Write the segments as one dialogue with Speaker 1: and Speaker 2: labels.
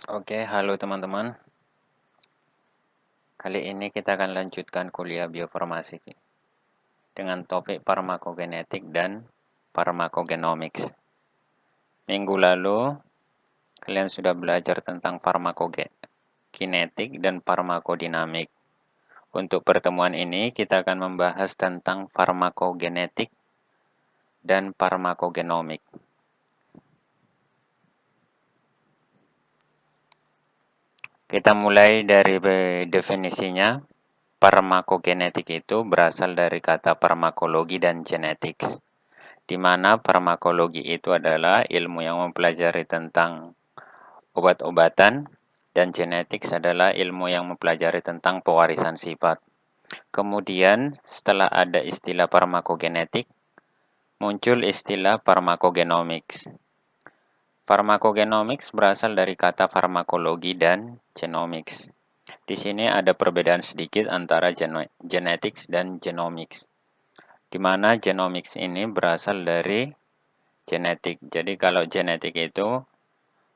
Speaker 1: Oke, halo teman-teman. Kali ini kita akan lanjutkan kuliah biofarmasi dengan topik farmakogenetik dan farmakogenomics. Minggu lalu, kalian sudah belajar tentang farmakokinetik dan farmakodinamik. Untuk pertemuan ini, kita akan membahas tentang farmakogenetik dan farmakogenomik. Kita mulai dari definisinya. Farmakogenetik itu berasal dari kata farmakologi dan genetics, di mana farmakologi itu adalah ilmu yang mempelajari tentang obat-obatan dan genetics adalah ilmu yang mempelajari tentang pewarisan sifat. Kemudian, setelah ada istilah farmakogenetik, muncul istilah farmakogenomics. Farmakogenomics berasal dari kata farmakologi dan genomics. Di sini ada perbedaan sedikit antara genetics dan genomics, di mana genomics ini berasal dari genetik. Jadi kalau genetik itu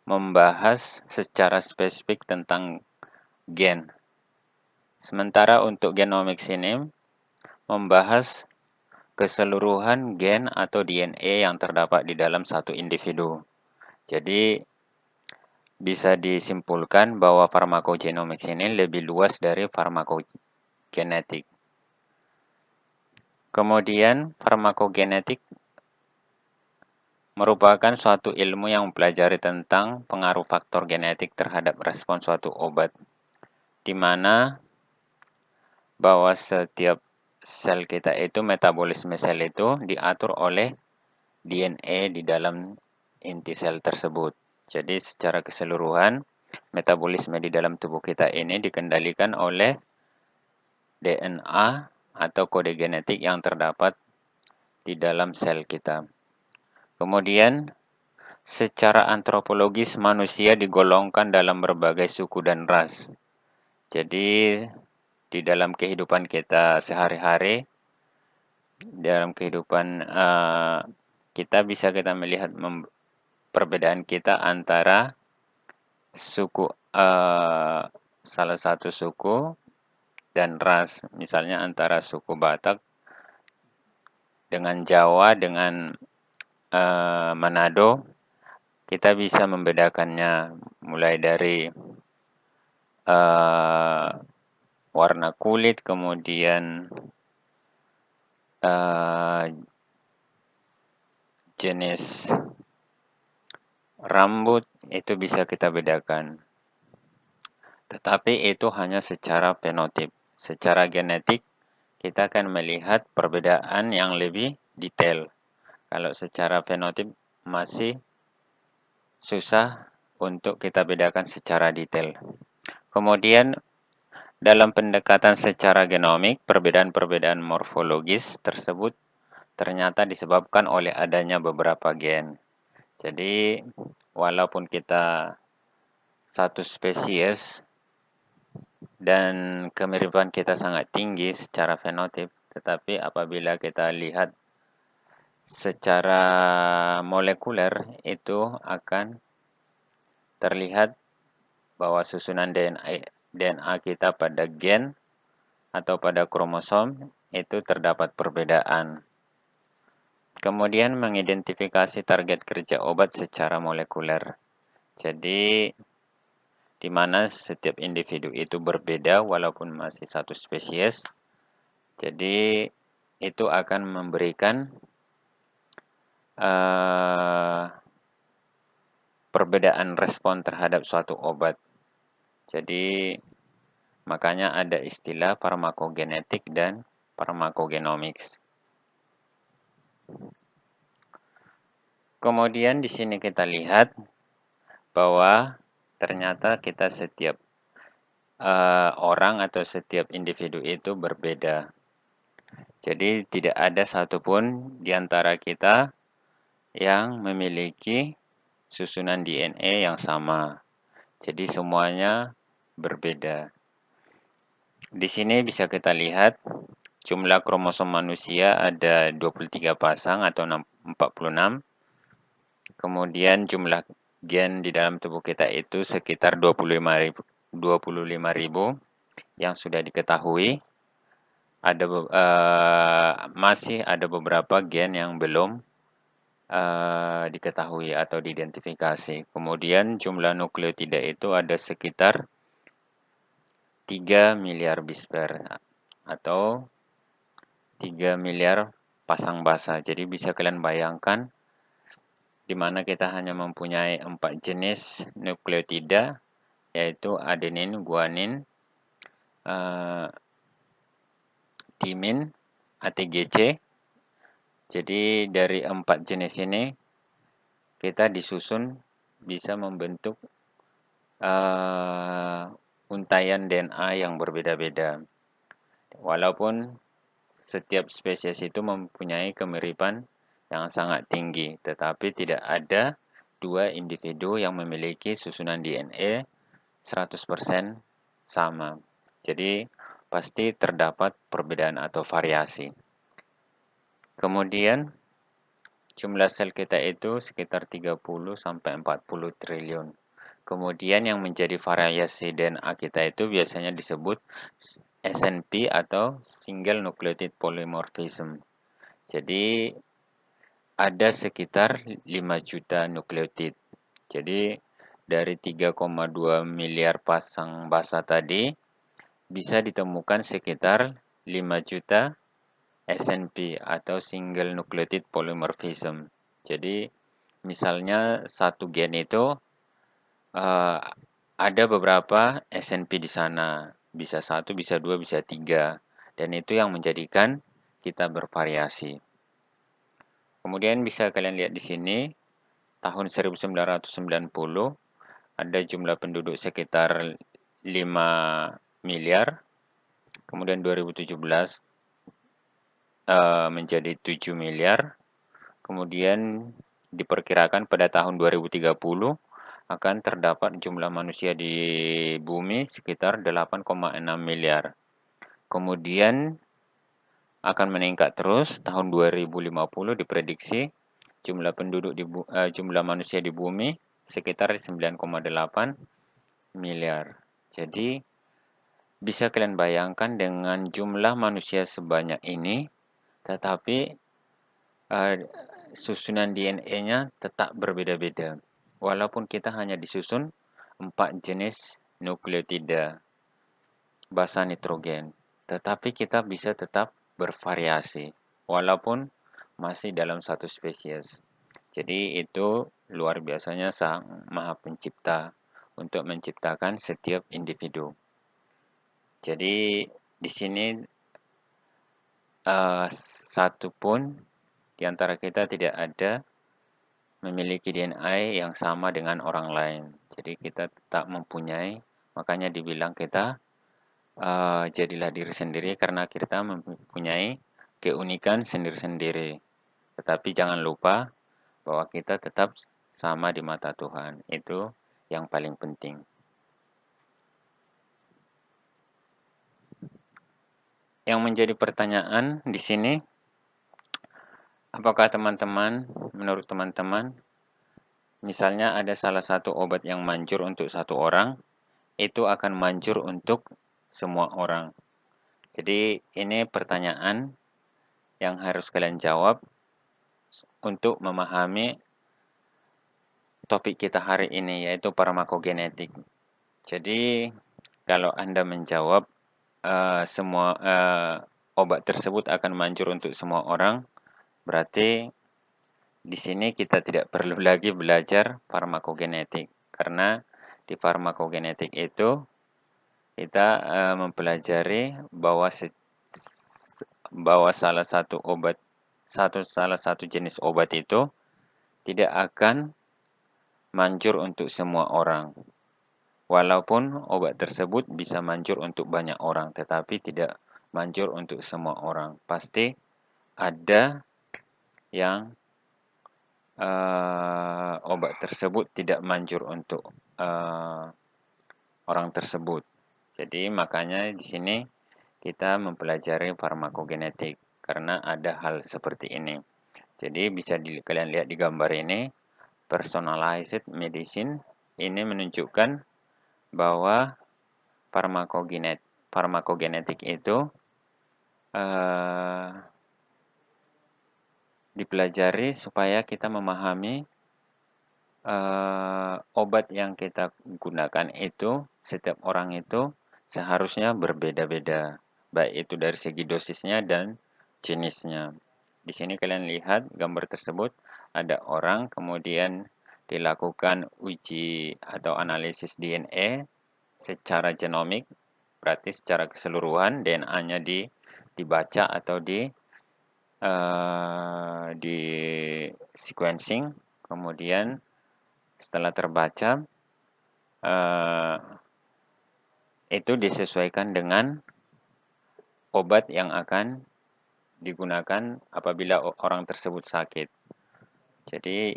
Speaker 1: membahas secara spesifik tentang gen. Sementara untuk genomics ini membahas keseluruhan gen atau DNA yang terdapat di dalam satu individu. Jadi bisa disimpulkan bahwa farmakogenomics ini lebih luas dari farmakogenetik. Kemudian farmakogenetik merupakan suatu ilmu yang mempelajari tentang pengaruh faktor genetik terhadap respon suatu obat, di mana bahwa setiap sel kita itu, metabolisme sel itu diatur oleh DNA di dalam inti sel tersebut. Jadi secara keseluruhan, metabolisme di dalam tubuh kita ini dikendalikan oleh DNA atau kode genetik yang terdapat di dalam sel kita. Kemudian, secara antropologis manusia digolongkan dalam berbagai suku dan ras. Jadi, di dalam kehidupan kita sehari-hari, dalam kehidupan kita bisa kita melihat perbedaan kita antara suku salah satu suku dan ras. Misalnya antara suku Batak dengan Jawa dengan Manado, kita bisa membedakannya mulai dari warna kulit, kemudian jenis rambut, itu bisa kita bedakan. Tetapi itu hanya secara fenotip. Secara genetik, kita akan melihat perbedaan yang lebih detail. Kalau secara fenotip masih susah untuk kita bedakan secara detail. Kemudian, dalam pendekatan secara genomik, perbedaan-perbedaan morfologis tersebut ternyata disebabkan oleh adanya beberapa gen. Jadi, walaupun kita satu spesies dan kemiripan kita sangat tinggi secara fenotip, tetapi apabila kita lihat secara molekuler itu akan terlihat bahwa susunan DNA kita pada gen atau pada kromosom itu terdapat perbedaan. Kemudian mengidentifikasi target kerja obat secara molekuler. Jadi di mana setiap individu itu berbeda walaupun masih satu spesies. Jadi itu akan memberikan perbedaan respon terhadap suatu obat. Jadi makanya ada istilah farmakogenetik dan farmakogenomics. Kemudian di sini kita lihat bahwa ternyata kita setiap orang atau setiap individu itu berbeda. Jadi tidak ada satupun di antara kita yang memiliki susunan DNA yang sama. Jadi semuanya berbeda. Di sini bisa kita lihat jumlah kromosom manusia ada 23 pasang atau 46. Kemudian jumlah gen di dalam tubuh kita itu sekitar 25.000 yang sudah diketahui. Masih ada beberapa gen yang belum diketahui atau diidentifikasi. Kemudian jumlah nukleotida itu ada sekitar 3 miliar base atau 3 miliar pasang basa. Jadi bisa kalian bayangkan di mana kita hanya mempunyai 4 jenis nukleotida, yaitu adenin, guanin, timin, ATGC. Jadi dari 4 jenis ini kita disusun bisa membentuk untaian DNA yang berbeda-beda. Walaupun setiap spesies itu mempunyai kemiripan yang sangat tinggi, tetapi tidak ada dua individu yang memiliki susunan DNA 100% sama. Jadi pasti terdapat perbedaan atau variasi. Kemudian jumlah sel kita itu sekitar 30 sampai 40 triliun. Kemudian yang menjadi variasi DNA kita itu biasanya disebut SNP atau Single Nucleotide Polymorphism. Jadi ada sekitar 5 juta nukleotid. Jadi dari 3,2 miliar pasang basa tadi bisa ditemukan sekitar 5 juta SNP atau Single Nucleotide Polymorphism. Jadi misalnya satu gen itu ada beberapa SNP di sana, bisa 1, bisa 2, bisa 3, dan itu yang menjadikan kita bervariasi. Kemudian bisa kalian lihat di sini, tahun 1990 ada jumlah penduduk sekitar 5 miliar, kemudian 2017 menjadi 7 miliar, kemudian diperkirakan pada tahun 2030 akan terdapat jumlah manusia di bumi sekitar 8,6 miliar. Kemudian akan meningkat terus, tahun 2050 diprediksi jumlah jumlah manusia di bumi sekitar 9,8 miliar. Jadi bisa kalian bayangkan dengan jumlah manusia sebanyak ini, tetapi susunan DNA-nya tetap berbeda-beda. Walaupun kita hanya disusun 4 jenis nukleotida basa nitrogen, tetapi kita bisa tetap bervariasi walaupun masih dalam satu spesies. Jadi itu luar biasanya Sang Maha Pencipta untuk menciptakan setiap individu. Jadi di sini satu pun di antara kita tidak ada memiliki DNA yang sama dengan orang lain. Jadi kita tetap mempunyai, makanya dibilang kita jadilah diri sendiri karena kita mempunyai keunikan sendiri-sendiri. Tetapi jangan lupa bahwa kita tetap sama di mata Tuhan. Itu yang paling penting. Yang menjadi pertanyaan di sini, apakah menurut teman-teman, misalnya ada salah satu obat yang manjur untuk satu orang, itu akan manjur untuk semua orang. Jadi ini pertanyaan yang harus kalian jawab untuk memahami topik kita hari ini, yaitu farmakogenetik. Jadi kalau Anda menjawab semua obat tersebut akan manjur untuk semua orang, berarti di sini kita tidak perlu lagi belajar farmakogenetik, karena di farmakogenetik itu kita mempelajari bahwa salah satu jenis obat itu tidak akan manjur untuk semua orang. Walaupun obat tersebut bisa manjur untuk banyak orang, tetapi tidak manjur untuk semua orang. Pasti ada yang obat tersebut tidak manjur untuk orang tersebut. Jadi makanya di sini kita mempelajari farmakogenetik karena ada hal seperti ini. Jadi bisa kalian lihat di gambar ini, personalized medicine ini menunjukkan bahwa farmakogenetik itu dipelajari supaya kita memahami obat yang kita gunakan itu, setiap orang itu seharusnya berbeda-beda, baik itu dari segi dosisnya dan jenisnya. Di sini kalian lihat gambar tersebut, ada orang kemudian dilakukan uji atau analisis DNA secara genomik, berarti secara keseluruhan DNA-nya dibaca atau di sequencing, kemudian setelah terbaca itu disesuaikan dengan obat yang akan digunakan apabila orang tersebut sakit. Jadi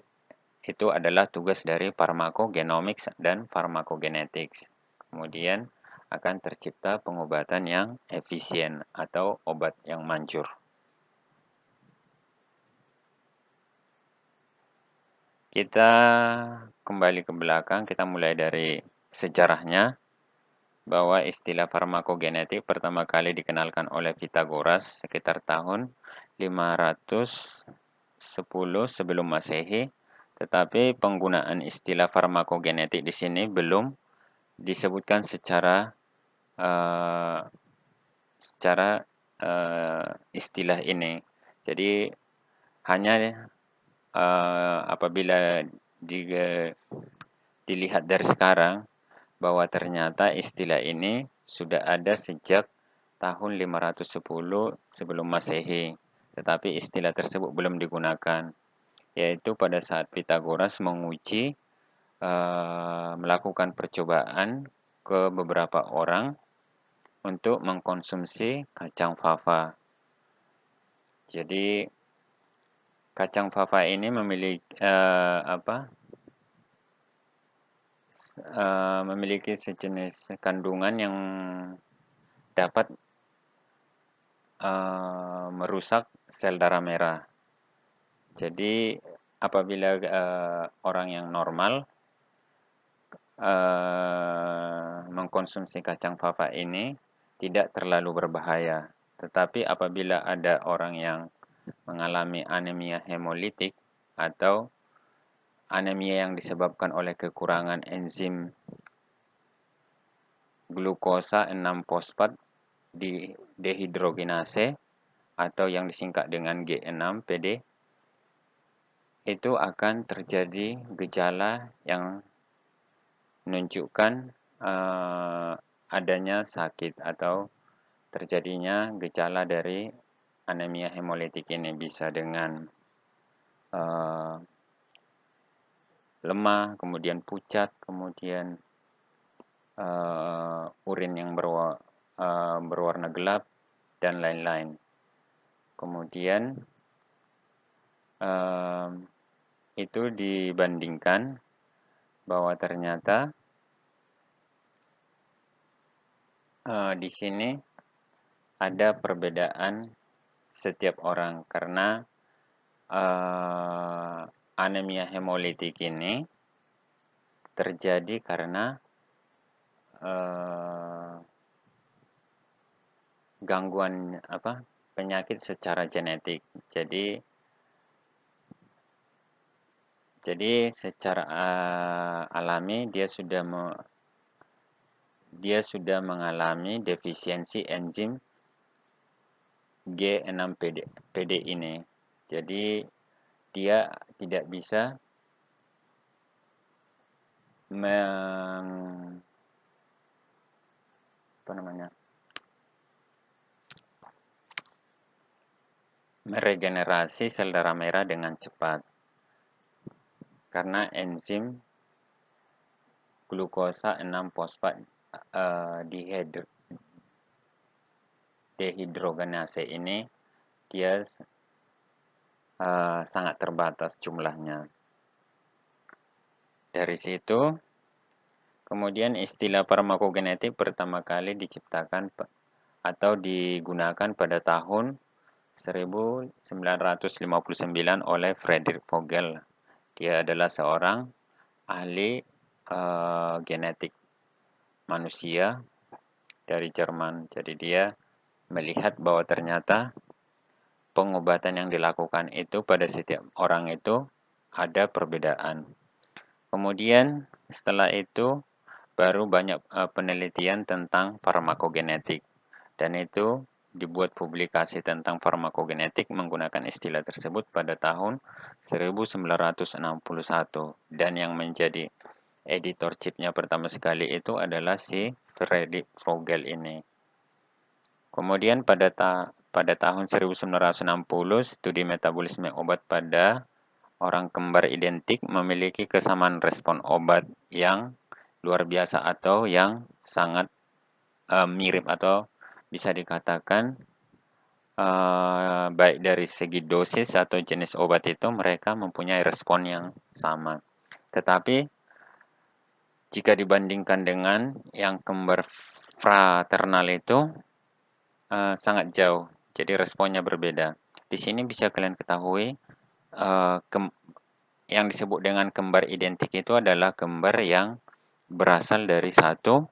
Speaker 1: itu adalah tugas dari pharmacogenomics dan pharmacogenetics. Kemudian akan tercipta pengobatan yang efisien atau obat yang manjur. Kita kembali ke belakang, kita mulai dari sejarahnya, bahwa istilah farmakogenetik pertama kali dikenalkan oleh Pythagoras sekitar tahun 510 sebelum Masehi, tetapi penggunaan istilah farmakogenetik di sini belum disebutkan secara istilah ini. Jadi hanya apabila dilihat dari sekarang bahwa ternyata istilah ini sudah ada sejak tahun 510 sebelum Masehi, tetapi istilah tersebut belum digunakan, yaitu pada saat Pythagoras menguji melakukan percobaan ke beberapa orang untuk mengkonsumsi kacang fava. Jadi kacang fava ini memiliki sejenis kandungan yang dapat merusak sel darah merah. Jadi apabila orang yang normal mengkonsumsi kacang fava ini tidak terlalu berbahaya. Tetapi apabila ada orang yang mengalami anemia hemolitik atau anemia yang disebabkan oleh kekurangan enzim glukosa 6-fosfat dehidrogenase atau yang disingkat dengan G6PD, itu akan terjadi gejala yang menunjukkan adanya sakit atau terjadinya gejala dari anemia hemolitik ini, bisa dengan lemah, kemudian pucat, kemudian urin yang berwarna gelap, dan lain-lain. Kemudian itu dibandingkan bahwa ternyata di sini ada perbedaan setiap orang karena anemia hemolitik ini terjadi karena gangguan penyakit secara genetik. Jadi secara alami dia sudah mengalami defisiensi enzim G6PD ini. Jadi dia tidak bisa meregenerasi sel darah merah dengan cepat karena enzim glukosa 6-fosfat dehidrogenase ini dia sangat terbatas jumlahnya. Dari situ kemudian istilah farmakogenetik pertama kali diciptakan atau digunakan pada tahun 1959 oleh Frederick Vogel Dia adalah seorang ahli genetik manusia dari Jerman. Jadi dia melihat bahwa ternyata pengobatan yang dilakukan itu pada setiap orang itu ada perbedaan. Kemudian setelah itu baru banyak penelitian tentang farmakogenetik, dan itu dibuat publikasi tentang farmakogenetik menggunakan istilah tersebut pada tahun 1961, dan yang menjadi editor chipnya pertama sekali itu adalah si Fredrik Vogel ini. Kemudian pada tahun 1960, studi metabolisme obat pada orang kembar identik memiliki kesamaan respon obat yang luar biasa atau yang sangat mirip, atau bisa dikatakan baik dari segi dosis atau jenis obat itu mereka mempunyai respon yang sama. Tetapi jika dibandingkan dengan yang kembar fraternal itu sangat jauh, jadi responnya berbeda. Di sini bisa kalian ketahui yang disebut dengan kembar identik itu adalah kembar yang berasal dari satu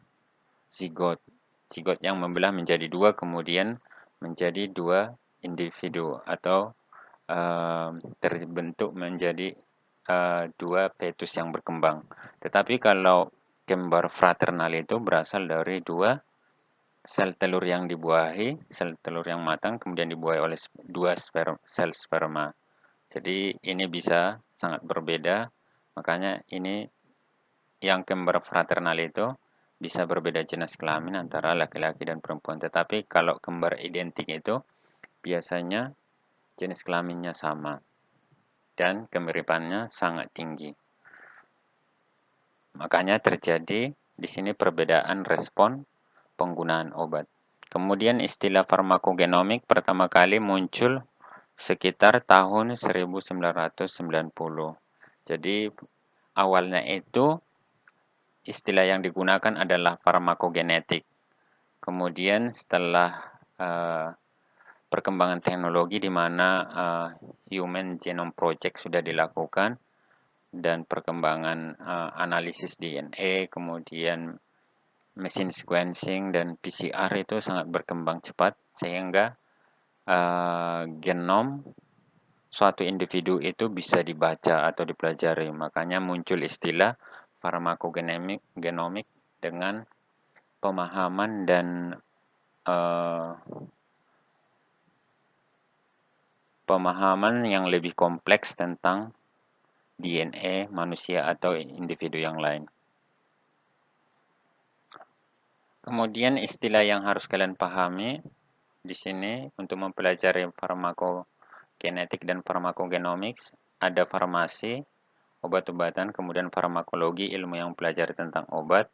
Speaker 1: zigot. Zigot yang membelah menjadi dua, kemudian menjadi dua individu atau terbentuk menjadi dua fetus yang berkembang. Tetapi kalau kembar fraternal itu berasal dari dua sel telur yang dibuahi, sel telur yang matang, kemudian dibuahi oleh dua sel sperma. Jadi ini bisa sangat berbeda, makanya ini yang kembar fraternal itu bisa berbeda jenis kelamin antara laki-laki dan perempuan. Tetapi kalau kembar identik itu biasanya jenis kelaminnya sama dan kemiripannya sangat tinggi. Makanya terjadi di sini perbedaan respon penggunaan obat. Kemudian istilah farmakogenomik pertama kali muncul sekitar tahun 1990. Jadi awalnya itu istilah yang digunakan adalah farmakogenetik. Kemudian setelah perkembangan teknologi di mana Human Genome Project sudah dilakukan dan perkembangan analisis DNA, kemudian mesin sequencing dan PCR itu sangat berkembang cepat sehingga genom suatu individu itu bisa dibaca atau dipelajari. Makanya muncul istilah farmakogenomik dengan pemahaman dan pemahaman yang lebih kompleks tentang DNA manusia atau individu yang lain. Kemudian istilah yang harus kalian pahami di sini untuk mempelajari farmakogenetik dan farmakogenomics, ada farmasi, obat-obatan, kemudian farmakologi, ilmu yang mempelajari tentang obat,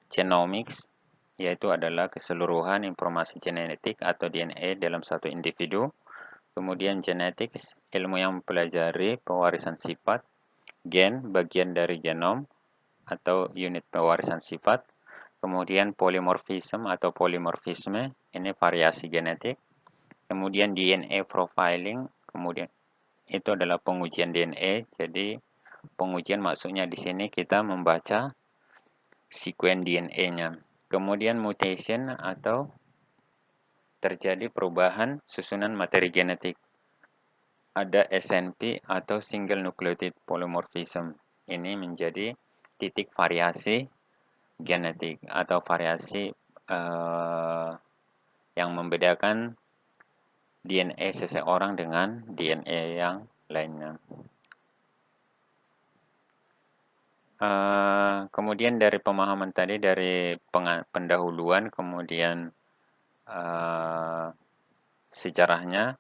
Speaker 1: genomics, yaitu adalah keseluruhan informasi genetik atau DNA dalam satu individu, kemudian genetics, ilmu yang mempelajari pewarisan sifat, gen, bagian dari genom atau unit pewarisan sifat, kemudian polymorphism atau polimorfisme, ini variasi genetik, kemudian DNA profiling, kemudian itu adalah pengujian DNA. Jadi pengujian maksudnya di sini kita membaca sekuen DNA-nya. Kemudian mutation atau terjadi perubahan susunan materi genetik. Ada SNP atau single nucleotide polymorphism. Ini menjadi titik variasi genetik atau variasi yang membedakan DNA seseorang dengan DNA yang lainnya. Kemudian dari pemahaman tadi, dari pendahuluan, kemudian sejarahnya,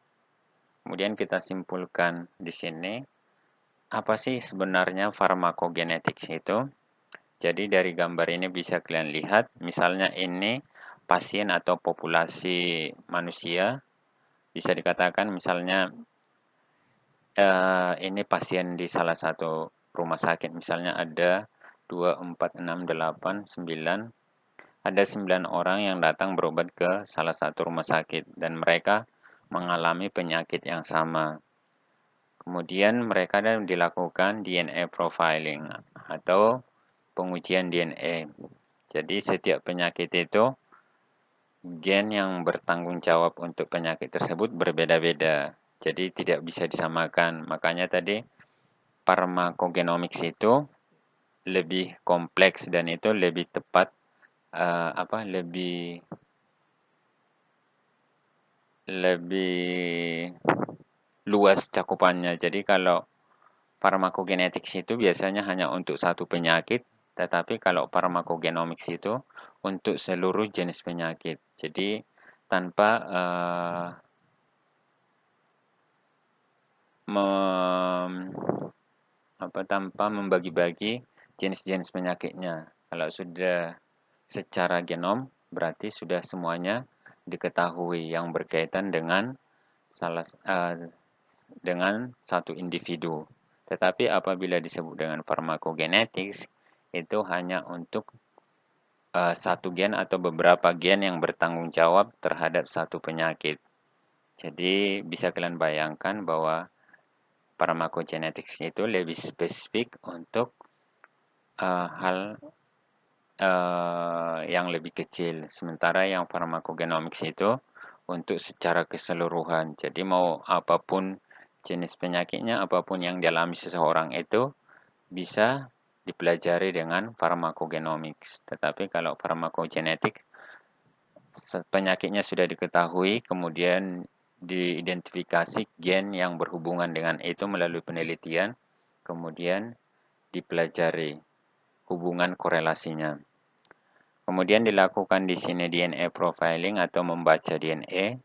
Speaker 1: kemudian kita simpulkan di sini, apa sih sebenarnya farmakogenetik itu? Jadi dari gambar ini bisa kalian lihat, misalnya ini pasien atau populasi manusia, bisa dikatakan misalnya ini pasien di salah satu rumah sakit, misalnya ada 2, 4, 6, 8, 9, ada 9 orang yang datang berobat ke salah satu rumah sakit dan mereka mengalami penyakit yang sama. Kemudian mereka dan dilakukan DNA profiling atau pengujian DNA. Jadi setiap penyakit itu gen yang bertanggung jawab untuk penyakit tersebut berbeda-beda. Jadi tidak bisa disamakan. Makanya tadi pharmacogenomics itu lebih kompleks dan itu lebih tepat lebih luas cakupannya. Jadi kalau pharmacogenetics itu biasanya hanya untuk satu penyakit, tetapi kalau pharmacogenomics itu untuk seluruh jenis penyakit. Jadi tanpa tanpa membagi-bagi jenis-jenis penyakitnya. Kalau sudah secara genom, berarti sudah semuanya diketahui yang berkaitan dengan dengan satu individu. Tetapi apabila disebut dengan pharmacogenetics, itu hanya untuk satu gen atau beberapa gen yang bertanggung jawab terhadap satu penyakit. Jadi bisa kalian bayangkan bahwa pharmacogenetics itu lebih spesifik untuk hal yang lebih kecil. Sementara yang pharmacogenomics itu untuk secara keseluruhan. Jadi mau apapun jenis penyakitnya, apapun yang dialami seseorang itu bisa dipelajari dengan pharmacogenomics. Tetapi kalau pharmacogenetic penyakitnya sudah diketahui, kemudian diidentifikasi gen yang berhubungan dengan itu melalui penelitian, kemudian dipelajari hubungan korelasinya. Kemudian dilakukan di sini DNA profiling atau membaca DNA.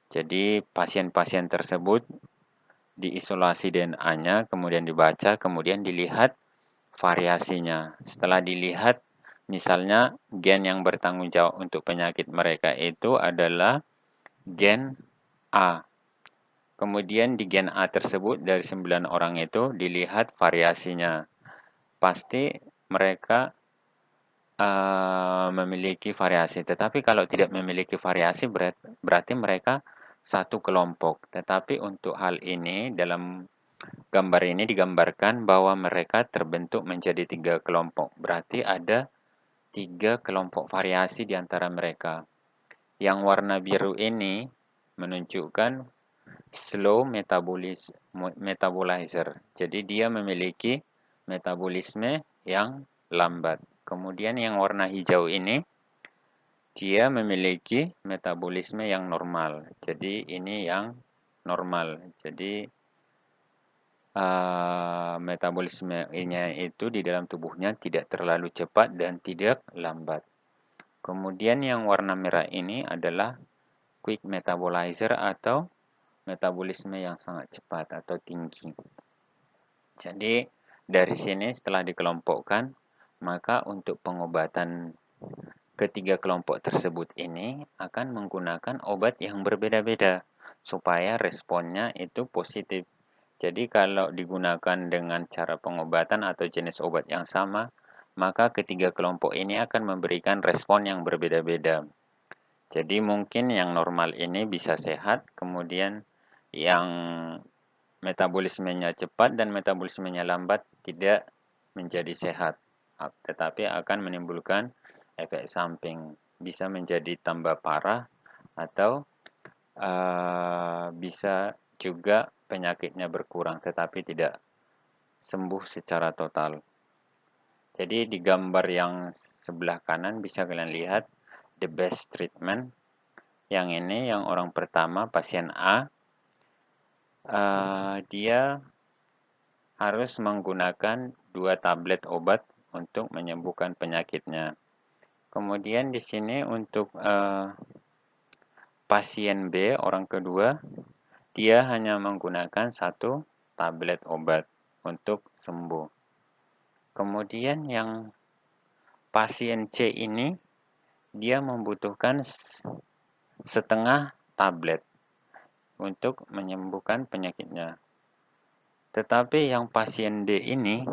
Speaker 1: Jadi pasien-pasien tersebut diisolasi DNA-nya, kemudian dibaca, kemudian dilihat variasinya. Setelah dilihat, misalnya gen yang bertanggung jawab untuk penyakit mereka itu adalah gen A. Kemudian di gen A tersebut dari 9 orang itu dilihat variasinya. Pasti mereka memiliki variasi. Tetapi kalau tidak memiliki variasi berarti mereka satu kelompok. Tetapi untuk hal ini dalam gambar ini digambarkan bahwa mereka terbentuk menjadi 3 kelompok. Berarti ada 3 kelompok variasi di antara mereka. Yang warna biru ini menunjukkan slow metabolizer. Jadi dia memiliki metabolisme yang lambat. Kemudian yang warna hijau ini dia memiliki metabolisme yang normal. Jadi ini yang normal. Jadi metabolismenya itu di dalam tubuhnya tidak terlalu cepat dan tidak lambat. Kemudian yang warna merah ini adalah quick metabolizer atau metabolisme yang sangat cepat atau tinggi. Jadi dari sini setelah dikelompokkan, maka untuk pengobatan ketiga kelompok tersebut ini akan menggunakan obat yang berbeda-beda supaya responnya itu positif. Jadi kalau digunakan dengan cara pengobatan atau jenis obat yang sama, maka ketiga kelompok ini akan memberikan respon yang berbeda-beda. Jadi mungkin yang normal ini bisa sehat, kemudian yang metabolismenya cepat dan metabolismenya lambat tidak menjadi sehat, tetapi akan menimbulkan efek samping, bisa menjadi tambah parah atau bisa juga penyakitnya berkurang tetapi tidak sembuh secara total. Jadi di gambar yang sebelah kanan bisa kalian lihat the best treatment. Yang ini yang orang pertama pasien A, dia harus menggunakan 2 tablet obat untuk menyembuhkan penyakitnya. Kemudian di sini untuk pasien B, orang kedua, dia hanya menggunakan 1 tablet obat untuk sembuh. Kemudian yang pasien C ini, dia membutuhkan setengah tablet untuk menyembuhkan penyakitnya. Tetapi yang pasien D ini,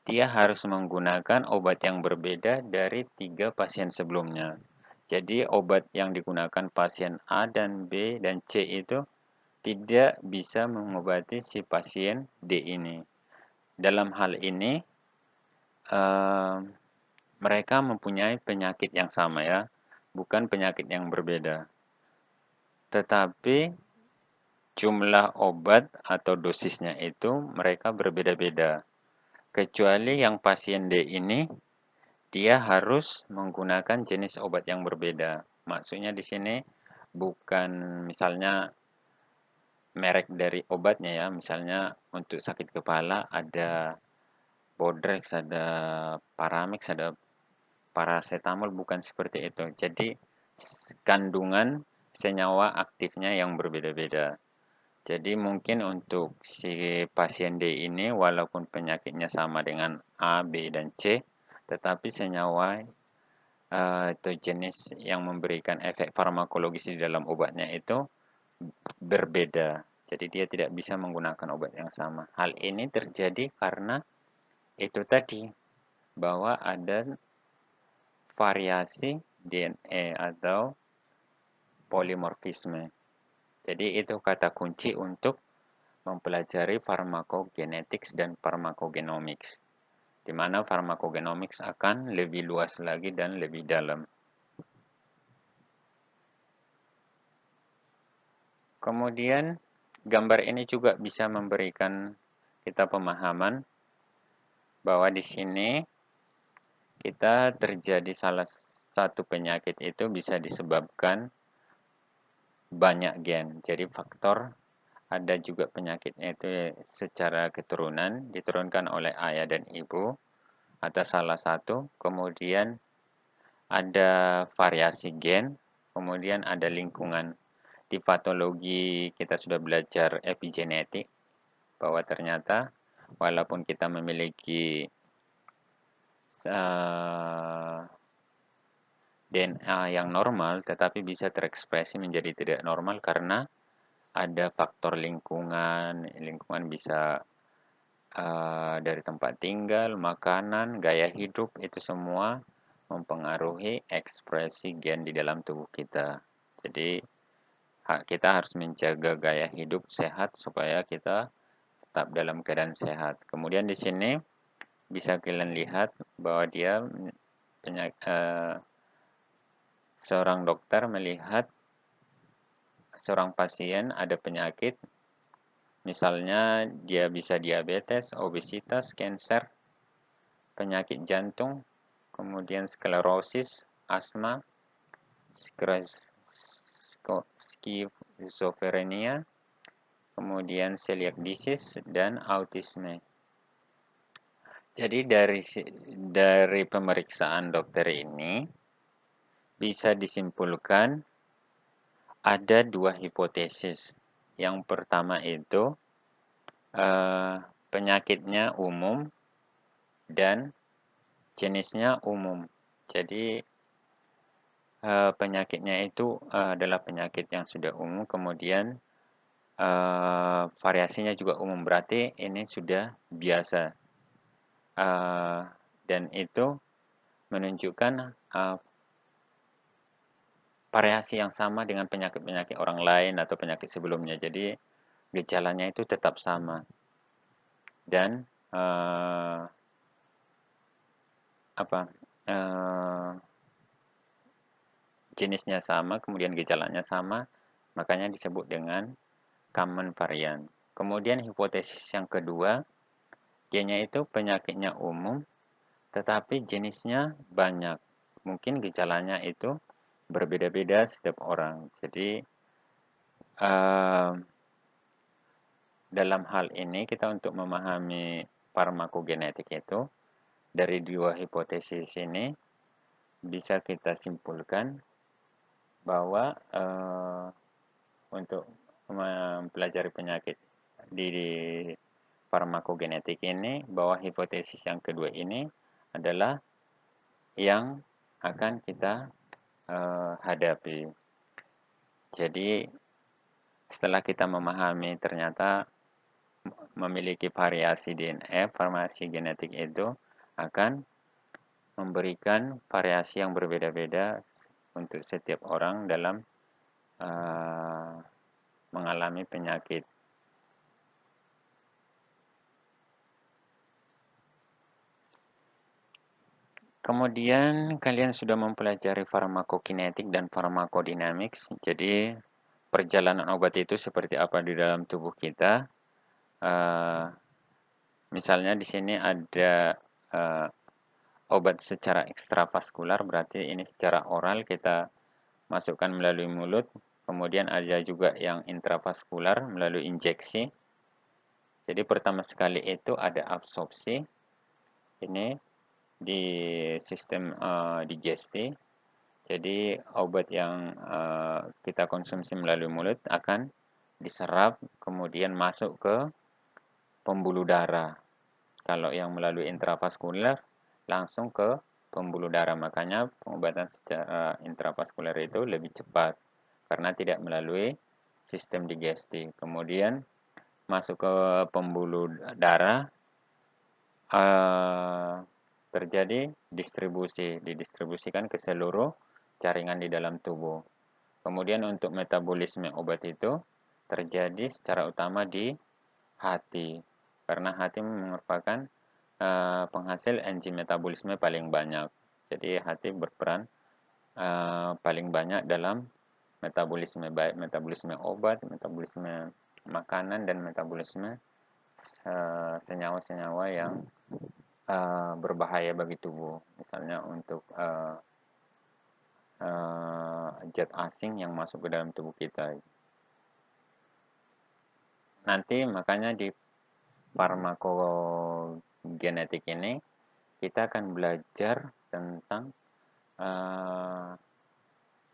Speaker 1: dia harus menggunakan obat yang berbeda dari 3 pasien sebelumnya. Jadi obat yang digunakan pasien A dan B dan C itu tidak bisa mengobati si pasien D ini. Dalam hal ini, mereka mempunyai penyakit yang sama ya, bukan penyakit yang berbeda. Tetapi jumlah obat atau dosisnya itu mereka berbeda-beda. Kecuali yang pasien D ini, dia harus menggunakan jenis obat yang berbeda. Maksudnya di sini bukan misalnya merek dari obatnya ya, misalnya untuk sakit kepala ada Bodrex, ada Paramix, ada paracetamol, bukan seperti itu. Jadi kandungan senyawa aktifnya yang berbeda-beda. Jadi mungkin untuk si pasien D ini walaupun penyakitnya sama dengan A, B, dan C, tetapi senyawa atau jenis yang memberikan efek farmakologis di dalam obatnya itu berbeda. Jadi dia tidak bisa menggunakan obat yang sama. Hal ini terjadi karena itu tadi, bahwa ada variasi DNA atau polimorfisme. Jadi itu kata kunci untuk mempelajari farmakogenetics dan farmakogenomics, di mana farmakogenomics akan lebih luas lagi dan lebih dalam. Kemudian gambar ini juga bisa memberikan kita pemahaman bahwa di sini kita terjadi salah satu penyakit itu bisa disebabkan banyak gen. Jadi faktor ada juga penyakitnya itu secara keturunan, diturunkan oleh ayah dan ibu atas salah satu, kemudian ada variasi gen, kemudian ada lingkungan. Di patologi kita sudah belajar epigenetik, bahwa ternyata walaupun kita memiliki DNA yang normal, tetapi bisa terekspresi menjadi tidak normal karena ada faktor lingkungan. Lingkungan bisa dari tempat tinggal, makanan, gaya hidup, itu semua mempengaruhi ekspresi gen di dalam tubuh kita. Jadi kita harus menjaga gaya hidup sehat supaya kita tetap dalam keadaan sehat. Kemudian di sini bisa kalian lihat bahwa dia seorang dokter melihat seorang pasien ada penyakit, misalnya dia bisa diabetes, obesitas, kanker, penyakit jantung, kemudian sklerosis, asma, skizofrenia, kemudian celiac disease, dan autisme. Jadi dari pemeriksaan dokter ini bisa disimpulkan ada dua hipotesis. Yang pertama itu penyakitnya umum dan jenisnya umum. Jadi penyakitnya itu adalah penyakit yang sudah umum, kemudian variasinya juga umum, berarti ini sudah biasa. Dan itu menunjukkan variasi yang sama dengan penyakit-penyakit orang lain atau penyakit sebelumnya. Jadi gejalanya itu tetap sama. Dan jenisnya sama, kemudian gejalanya sama, makanya disebut dengan common variant. Kemudian hipotesis yang kedua, dia-nya itu penyakitnya umum, tetapi jenisnya banyak. Mungkin gejalanya itu berbeda-beda setiap orang. Jadi dalam hal ini kita untuk memahami farmakogenetik itu, dari dua hipotesis ini bisa kita simpulkan bahwa untuk mempelajari penyakit di farmakogenetik ini, bahwa hipotesis yang kedua ini adalah yang akan kita hadapi. Jadi setelah kita memahami ternyata memiliki variasi DNA, farmasi genetik itu akan memberikan variasi yang berbeda-beda untuk setiap orang dalam mengalami penyakit. Kemudian kalian sudah mempelajari farmakokinetik dan farmakodinamics. Jadi perjalanan obat itu seperti apa di dalam tubuh kita. Eh, Misalnya di sini ada eh, obat secara ekstravaskular, berarti ini secara oral kita masukkan melalui mulut. Kemudian ada juga yang intravaskular melalui injeksi. Jadi pertama sekali itu ada absorpsi. Ini di sistem digesti. Jadi obat yang kita konsumsi melalui mulut akan diserap kemudian masuk ke pembuluh darah. Kalau yang melalui intravaskular langsung ke pembuluh darah. Makanya pengobatan secara intravaskular itu lebih cepat karena tidak melalui sistem digesti. Kemudian masuk ke pembuluh darah, terjadi distribusi, didistribusikan ke seluruh jaringan di dalam tubuh. Kemudian untuk metabolisme obat itu terjadi secara utama di hati, karena hati merupakan penghasil enzim metabolisme paling banyak. Jadi hati berperan paling banyak dalam metabolisme, baik metabolisme obat, metabolisme makanan, dan metabolisme senyawa-senyawa yang berbahaya bagi tubuh. Misalnya untuk zat asing yang masuk ke dalam tubuh kita. Nanti makanya di farmakogenetik ini kita akan belajar tentang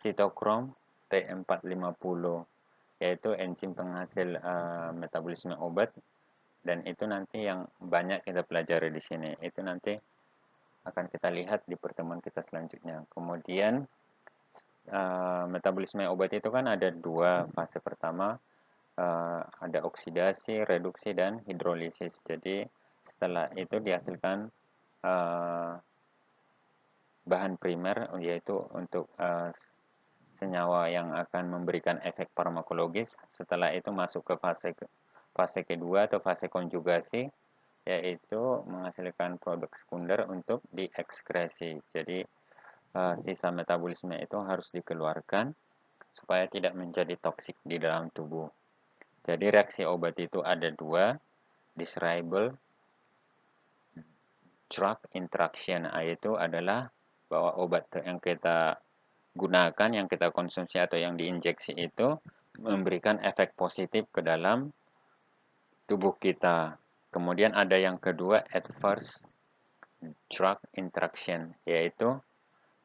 Speaker 1: sitokrom T450, yaitu enzim penghasil metabolisme obat, dan itu nanti yang banyak kita pelajari di sini. Itu nanti akan kita lihat di pertemuan kita selanjutnya. Kemudian metabolisme obat itu kan ada dua fase. Pertama ada oksidasi, reduksi, dan hidrolisis. Jadi setelah itu dihasilkan bahan primer, yaitu untuk senyawa yang akan memberikan efek farmakologis. Setelah itu masuk ke fase kedua atau fase konjugasi, yaitu menghasilkan produk sekunder untuk diekskresi. Jadi sisa metabolisme itu harus dikeluarkan supaya tidak menjadi toksik di dalam tubuh. Jadi reaksi obat itu ada dua, desirable drug interaction, yaitu adalah bahwa obat yang kita gunakan, yang kita konsumsi atau yang diinjeksi itu memberikan efek positif ke dalam tubuh kita. Kemudian ada yang kedua, adverse drug interaction, yaitu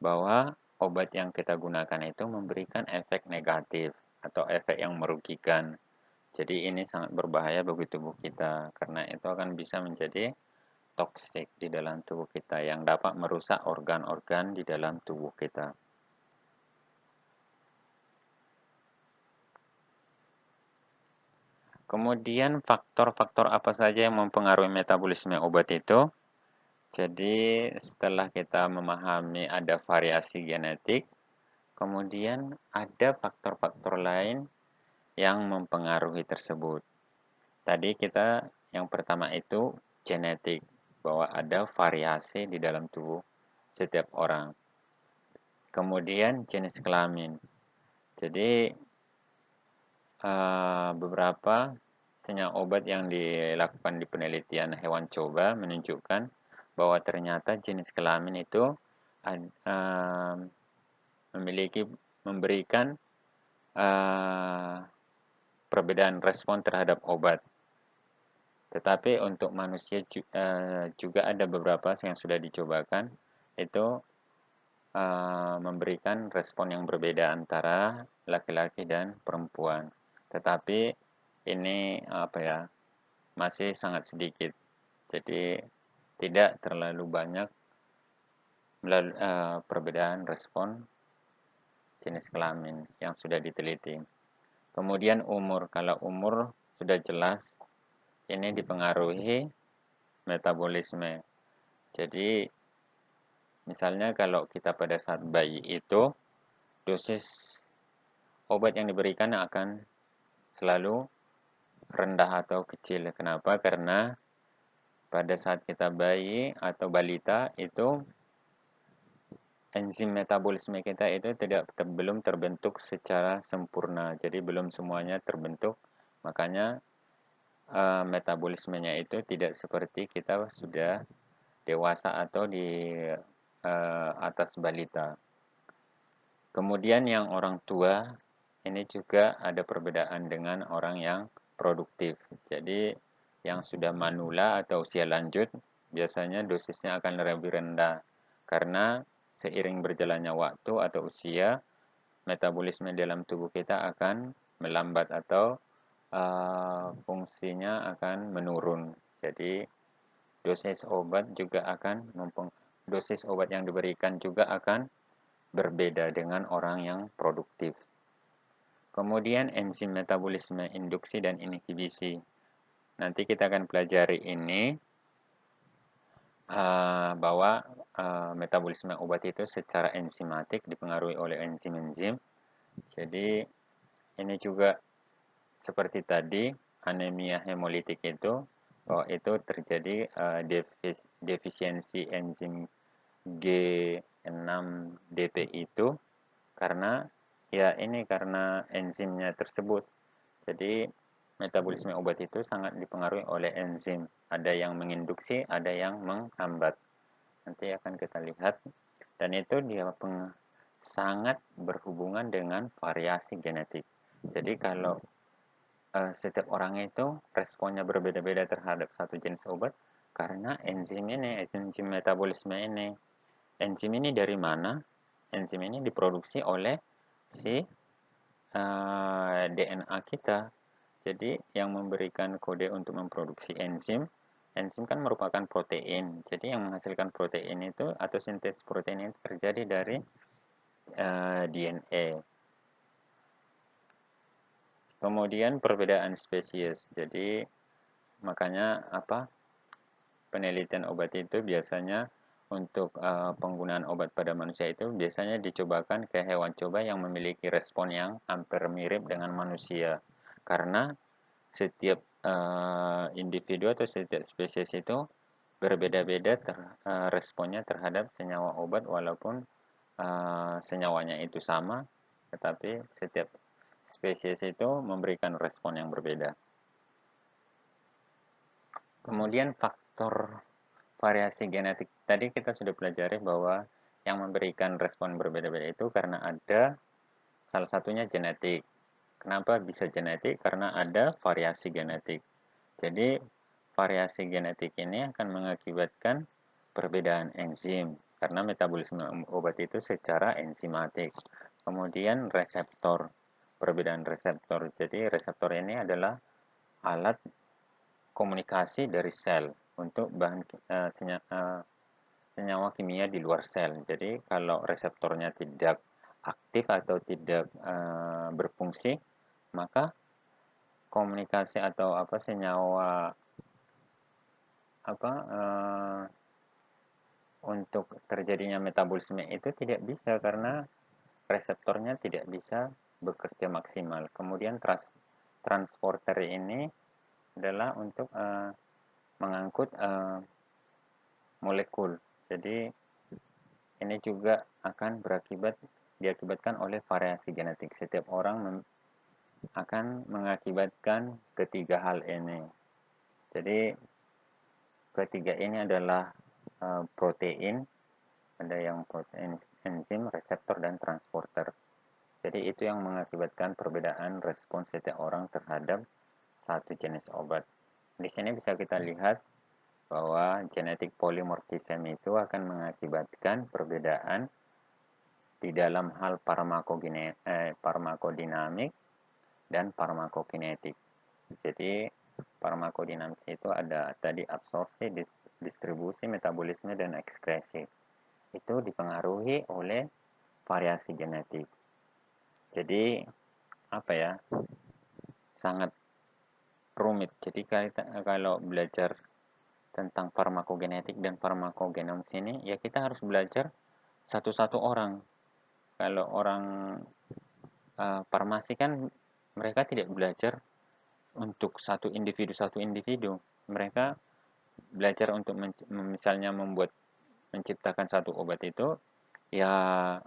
Speaker 1: bahwa obat yang kita gunakan itu memberikan efek negatif atau efek yang merugikan. Jadi ini sangat berbahaya bagi tubuh kita karena itu akan bisa menjadi toksik di dalam tubuh kita yang dapat merusak organ-organ di dalam tubuh kita. Kemudian faktor-faktor apa saja yang mempengaruhi metabolisme obat itu? Jadi setelah kita memahami ada variasi genetik, kemudian ada faktor-faktor lain yang mempengaruhi tersebut. Tadi kita yang pertama itu genetik, bahwa ada variasi di dalam tubuh setiap orang. Kemudian jenis kelamin. Jadi beberapa senyawa obat yang dilakukan di penelitian hewan coba menunjukkan bahwa ternyata jenis kelamin itu memberikan perbedaan respon terhadap obat. Tetapi untuk manusia juga ada beberapa yang sudah dicobakan, itu memberikan respon yang berbeda antara laki-laki dan perempuan. Tetapi ini masih sangat sedikit. Jadi tidak terlalu banyak perbedaan respon jenis kelamin yang sudah diteliti. Kemudian umur, kalau umur sudah jelas ini dipengaruhi metabolisme. Jadi misalnya kalau kita pada saat bayi itu dosis obat yang diberikan akan selalu rendah atau kecil. Kenapa? Karena pada saat kita bayi atau balita itu enzim metabolisme kita itu belum terbentuk secara sempurna. Jadi belum semuanya terbentuk. Makanya metabolismenya itu tidak seperti kita sudah dewasa atau di atas balita. Kemudian yang orang tua ini juga ada perbedaan dengan orang yang produktif. Jadi yang sudah manula atau usia lanjut biasanya dosisnya akan lebih rendah karena seiring berjalannya waktu atau usia metabolisme dalam tubuh kita akan melambat atau fungsinya akan menurun. Jadi dosis obat yang diberikan juga akan berbeda dengan orang yang produktif. Kemudian enzim metabolisme induksi dan inhibisi. Nanti kita akan pelajari ini bahwa metabolisme obat itu secara enzimatik dipengaruhi oleh enzim-enzim. Jadi ini juga seperti tadi anemia hemolitik itu bahwa itu terjadi defisiensi enzim G6-DP itu karena karena enzimnya tersebut. Jadi metabolisme obat itu sangat dipengaruhi oleh enzim. Ada yang menginduksi, ada yang menghambat. Nanti akan kita lihat. Dan itu dia sangat berhubungan dengan variasi genetik. Jadi kalau setiap orang itu responnya berbeda-beda terhadap satu jenis obat karena enzim metabolisme ini. Enzim ini dari mana? Enzim ini diproduksi oleh si DNA kita. Jadi yang memberikan kode untuk memproduksi enzim kan merupakan protein. Jadi yang menghasilkan protein itu atau sintesis protein itu terjadi dari DNA. Kemudian perbedaan spesies. Jadi makanya penelitian obat itu biasanya untuk penggunaan obat pada manusia itu biasanya dicobakan ke hewan coba yang memiliki respon yang hampir mirip dengan manusia. Karena setiap individu atau setiap spesies itu berbeda-beda responnya terhadap senyawa obat walaupun senyawanya itu sama, tetapi setiap spesies itu memberikan respon yang berbeda. Kemudian faktor variasi genetik. Tadi kita sudah pelajari bahwa yang memberikan respon berbeda-beda itu karena ada salah satunya genetik. Kenapa bisa genetik? Karena ada variasi genetik. Jadi variasi genetik ini akan mengakibatkan perbedaan enzim karena metabolisme obat itu secara enzimatik. Kemudian reseptor, perbedaan reseptor. Jadi reseptor ini adalah alat komunikasi dari sel untuk senyawa kimia di luar sel. Jadi kalau reseptornya tidak aktif atau tidak berfungsi, maka komunikasi atau senyawa untuk terjadinya metabolisme itu tidak bisa karena reseptornya tidak bisa bekerja maksimal. Kemudian transporter ini adalah untuk mengangkut molekul. Jadi ini juga akan diakibatkan oleh variasi genetik. Setiap orang akan mengakibatkan ketiga hal ini. Jadi ketiga ini adalah protein, ada yang protein, enzim, reseptor, dan transporter. Jadi itu yang mengakibatkan perbedaan respons setiap orang terhadap satu jenis obat. Di sini bisa kita lihat bahwa genetik polymorphism itu akan mengakibatkan perbedaan di dalam hal farmakodinamik dan farmakokinetik. Jadi farmakodinamik itu ada tadi absorpsi, distribusi, metabolisme, dan ekskresi. Itu dipengaruhi oleh variasi genetik. Jadi sangat rumit. Jadi kalau belajar tentang farmakogenetik dan farmakogenomik ini, ya kita harus belajar satu-satu orang. Kalau orang farmasi kan mereka tidak belajar untuk satu individu. Mereka belajar untuk misalnya menciptakan satu obat itu ya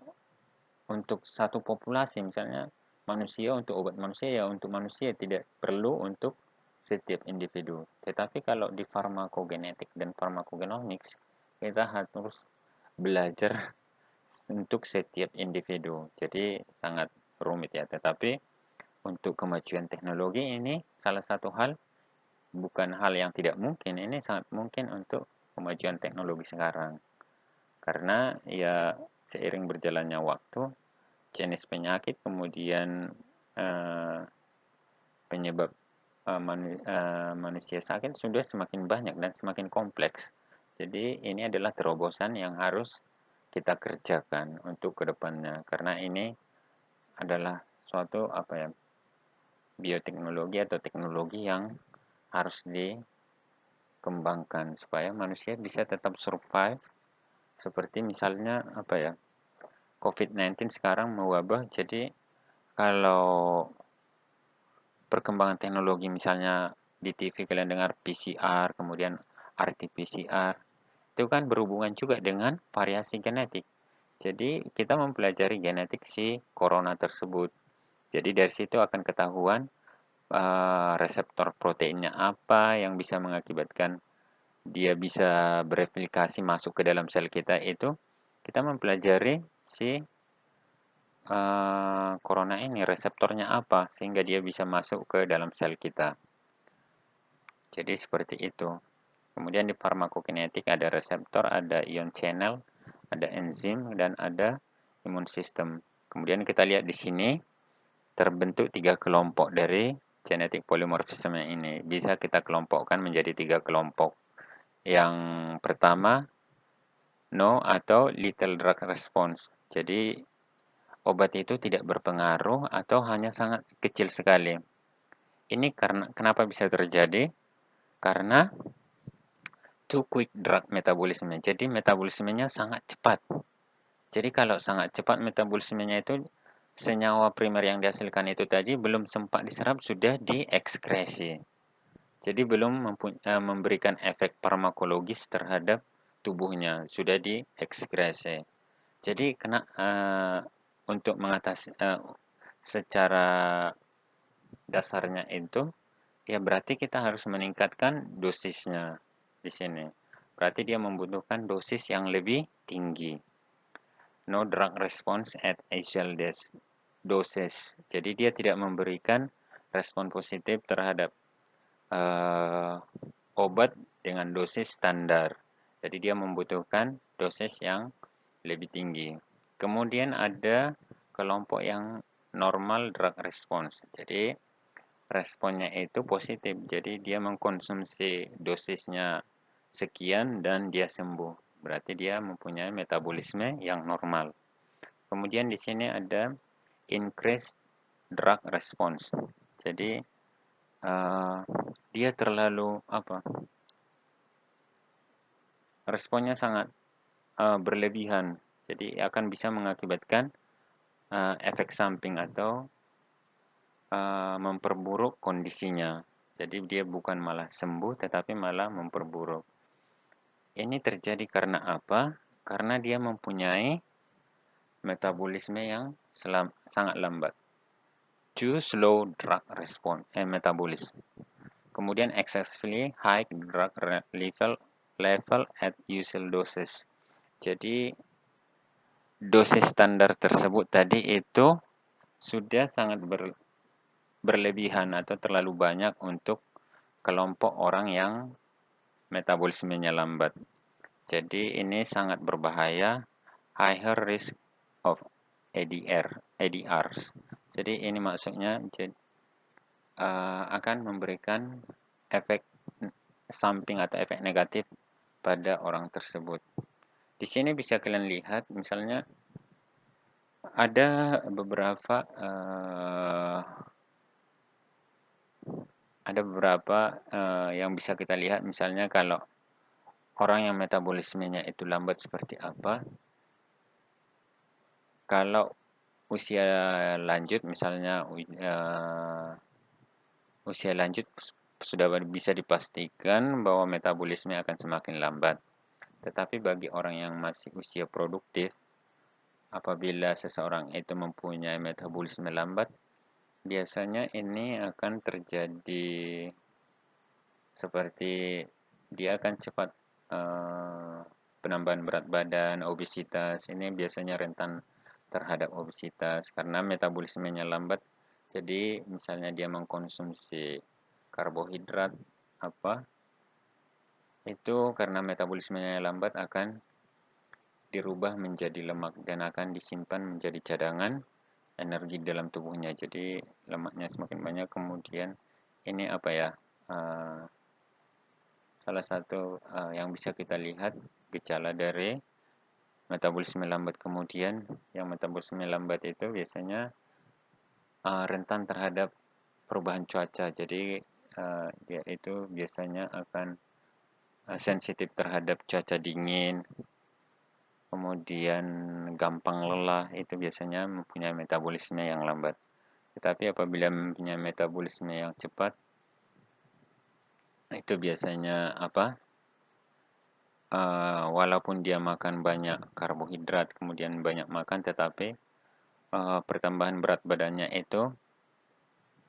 Speaker 1: untuk satu populasi, misalnya manusia untuk obat manusia ya untuk manusia, tidak perlu untuk setiap individu. Tetapi kalau di farmakogenetik dan farmakogenomics kita harus belajar untuk setiap individu. Jadi sangat rumit ya. Tetapi untuk kemajuan teknologi ini salah satu hal, bukan hal yang tidak mungkin, ini sangat mungkin untuk kemajuan teknologi sekarang. Karena ya seiring berjalannya waktu, jenis penyakit kemudian eh, penyebab manusia sakit sudah semakin banyak dan semakin kompleks. Jadi ini adalah terobosan yang harus kita kerjakan untuk kedepannya, karena ini adalah suatu apa ya, bioteknologi atau teknologi yang harus dikembangkan supaya manusia bisa tetap survive. Seperti misalnya apa ya, COVID-19 sekarang mewabah, jadi kalau perkembangan teknologi misalnya di TV kalian dengar PCR, kemudian RT-PCR, itu kan berhubungan juga dengan variasi genetik. Jadi kita mempelajari genetik si corona tersebut. Jadi dari situ akan ketahuan reseptor proteinnya apa yang bisa mengakibatkan dia bisa bereplikasi masuk ke dalam sel kita itu. Kita mempelajari si corona ini reseptornya apa sehingga dia bisa masuk ke dalam sel kita. Jadi seperti itu. Kemudian di farmakokinetik ada reseptor, ada ion channel, ada enzim, dan ada imun sistem. Kemudian kita lihat di sini terbentuk 3 kelompok dari genetik polimorfisme ini. Bisa kita kelompokkan menjadi 3 kelompok. Yang pertama, no atau little drug response. Jadi obat itu tidak berpengaruh atau hanya sangat kecil sekali. Ini karena kenapa bisa terjadi? Karena too quick drug metabolisme. Jadi metabolismenya sangat cepat. Jadi kalau sangat cepat metabolismenya itu, senyawa primer yang dihasilkan itu tadi belum sempat diserap sudah diekskresi. Jadi belum memberikan efek farmakologis terhadap tubuhnya, sudah diekskresi. Jadi untuk mengatasi secara dasarnya itu ya berarti kita harus meningkatkan dosisnya di sini. Berarti dia membutuhkan dosis yang lebih tinggi. No drug response at initial doses. Jadi dia tidak memberikan respon positif terhadap obat dengan dosis standar. Jadi dia membutuhkan dosis yang lebih tinggi. Kemudian ada kelompok yang normal drug response. Jadi responnya itu positif. Jadi dia mengkonsumsi dosisnya sekian dan dia sembuh. Berarti dia mempunyai metabolisme yang normal. Kemudian di sini ada increased drug response. Jadi dia terlalu responnya sangat berlebihan. Jadi akan bisa mengakibatkan efek samping atau memperburuk kondisinya. Jadi dia bukan malah sembuh tetapi malah memperburuk. Ini terjadi karena apa? Karena dia mempunyai metabolisme yang sangat lambat. Too slow drug response metabolism. Kemudian excessively high drug level at usual doses. Jadi dosis standar tersebut tadi itu sudah sangat berlebihan atau terlalu banyak untuk kelompok orang yang metabolismenya lambat. Jadi ini sangat berbahaya, higher risk of ADRs. Jadi ini maksudnya akan memberikan efek samping atau efek negatif pada orang tersebut. Di sini bisa kalian lihat, misalnya ada beberapa yang bisa kita lihat, misalnya kalau orang yang metabolismenya itu lambat seperti apa. Kalau usia lanjut, misalnya usia lanjut sudah bisa dipastikan bahwa metabolisme akan semakin lambat. Tetapi bagi orang yang masih usia produktif, apabila seseorang itu mempunyai metabolisme lambat, biasanya ini akan terjadi seperti dia akan cepat penambahan berat badan, obesitas. Ini biasanya rentan terhadap obesitas karena metabolismenya lambat. Jadi misalnya dia mengkonsumsi karbohidrat apa itu karena metabolismenya lambat akan dirubah menjadi lemak dan akan disimpan menjadi cadangan energi dalam tubuhnya. Jadi lemaknya semakin banyak, kemudian ini apa ya? Salah satu yang bisa kita lihat gejala dari metabolisme lambat. Kemudian yang metabolisme lambat itu biasanya rentan terhadap perubahan cuaca. Jadi dia itu biasanya akan sensitif terhadap cuaca dingin, kemudian gampang lelah, itu biasanya mempunyai metabolisme yang lambat. Tetapi apabila mempunyai metabolisme yang cepat, itu biasanya apa? Walaupun dia makan banyak karbohidrat, kemudian banyak makan, tetapi pertambahan berat badannya itu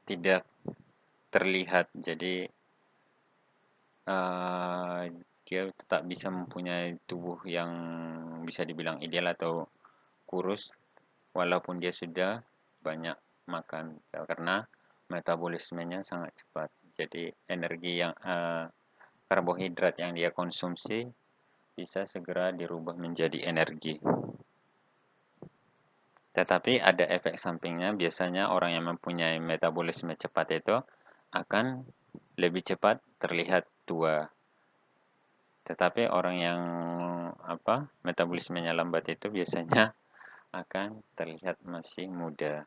Speaker 1: tidak terlihat. Jadi dia tetap bisa mempunyai tubuh yang bisa dibilang ideal atau kurus, walaupun dia sudah banyak makan karena metabolismenya sangat cepat. Jadi energi yang karbohidrat yang dia konsumsi bisa segera dirubah menjadi energi. Tetapi ada efek sampingnya, biasanya orang yang mempunyai metabolisme cepat itu akan lebih cepat terlihat tua. Tetapi orang yang metabolismenya lambat itu biasanya akan terlihat masih muda.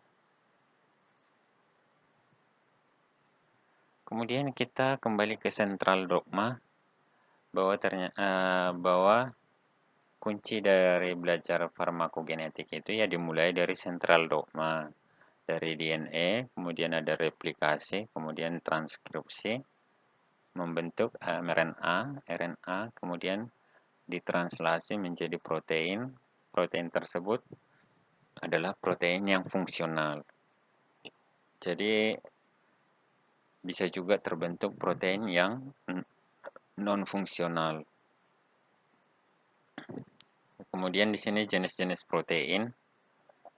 Speaker 1: Kemudian kita kembali ke sentral dogma bahwa kunci dari belajar farmakogenetik itu ya dimulai dari sentral dogma, dari DNA, kemudian ada replikasi, kemudian transkripsi, membentuk mRNA, RNA, kemudian ditranslasi menjadi protein. Protein tersebut adalah protein yang fungsional. Jadi bisa juga terbentuk protein yang non-fungsional. Kemudian di sini jenis-jenis protein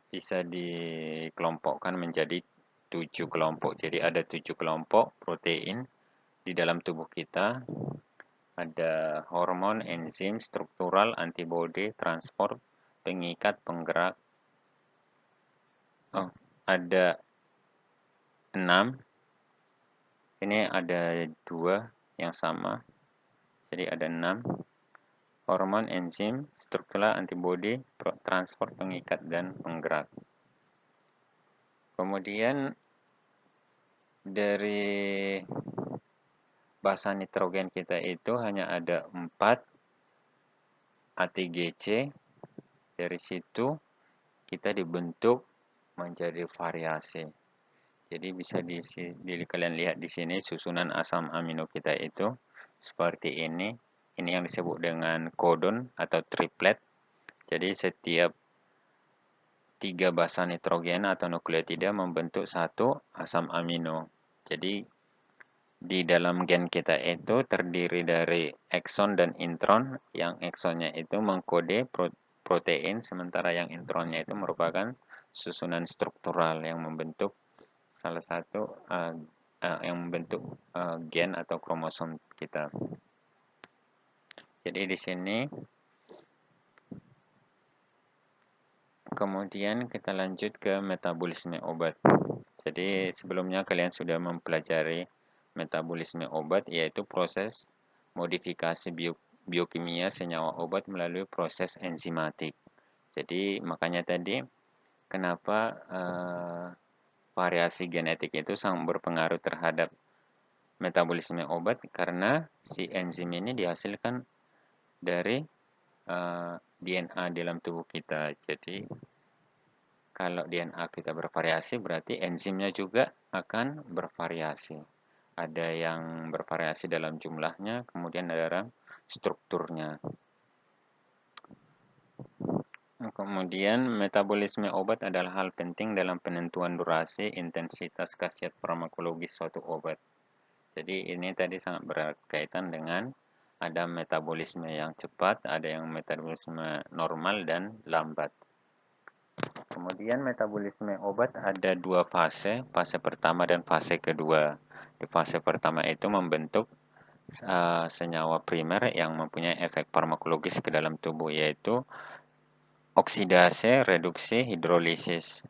Speaker 1: bisa dikelompokkan menjadi 7 kelompok. Jadi ada 7 kelompok protein di dalam tubuh kita. Ada hormon, enzim, struktural, antibodi, transport, pengikat, penggerak. Ada 6. Ini ada 2 yang sama. Jadi ada 6. Hormon, enzim, struktural, antibodi, transport, pengikat, dan penggerak. Kemudian dari basa nitrogen kita itu hanya ada 4 ATGC. Dari situ kita dibentuk menjadi variasi. Jadi bisa kalian lihat di sini susunan asam amino kita itu seperti ini. Ini yang disebut dengan codon atau triplet. Jadi setiap 3 basa nitrogen atau nukleotida membentuk 1 asam amino. Jadi di dalam gen kita itu terdiri dari ekson dan intron. Yang eksonnya itu mengkode protein, sementara yang intronnya itu merupakan susunan struktural yang membentuk salah satu yang membentuk gen atau kromosom kita. Jadi di sini kemudian kita lanjut ke metabolisme obat. Jadi sebelumnya kalian sudah mempelajari metabolisme obat, yaitu proses modifikasi biokimia senyawa obat melalui proses enzimatik. Jadi makanya tadi kenapa variasi genetik itu sangat berpengaruh terhadap metabolisme obat, karena si enzim ini dihasilkan dari DNA dalam tubuh kita. Jadi Kalau DNA kita bervariasi, berarti enzimnya juga akan bervariasi. Ada yang bervariasi dalam jumlahnya, kemudian ada dalam strukturnya. Kemudian, metabolisme obat adalah hal penting dalam penentuan durasi, intensitas, khasiat farmakologis suatu obat. Jadi ini tadi sangat berkaitan dengan ada metabolisme yang cepat, ada yang metabolisme normal dan lambat. Kemudian metabolisme obat ada dua fase, fase pertama dan fase kedua. Di fase pertama itu membentuk senyawa primer yang mempunyai efek farmakologis ke dalam tubuh, yaitu oksidase, reduksi, hidrolisis.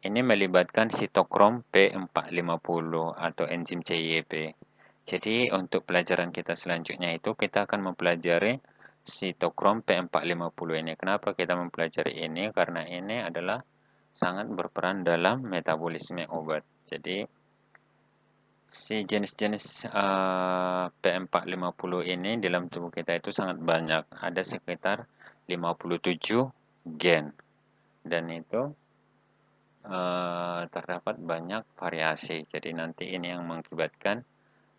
Speaker 1: Ini melibatkan sitokrom P450 atau enzim CYP. Jadi untuk pelajaran kita selanjutnya itu kita akan mempelajari sitokrom P450 ini. Kenapa kita mempelajari ini? Karena ini adalah sangat berperan dalam metabolisme obat. Jadi si jenis-jenis P450 ini dalam tubuh kita itu sangat banyak. Ada sekitar 57 gen. Dan itu terdapat banyak variasi. Jadi nanti ini yang mengakibatkan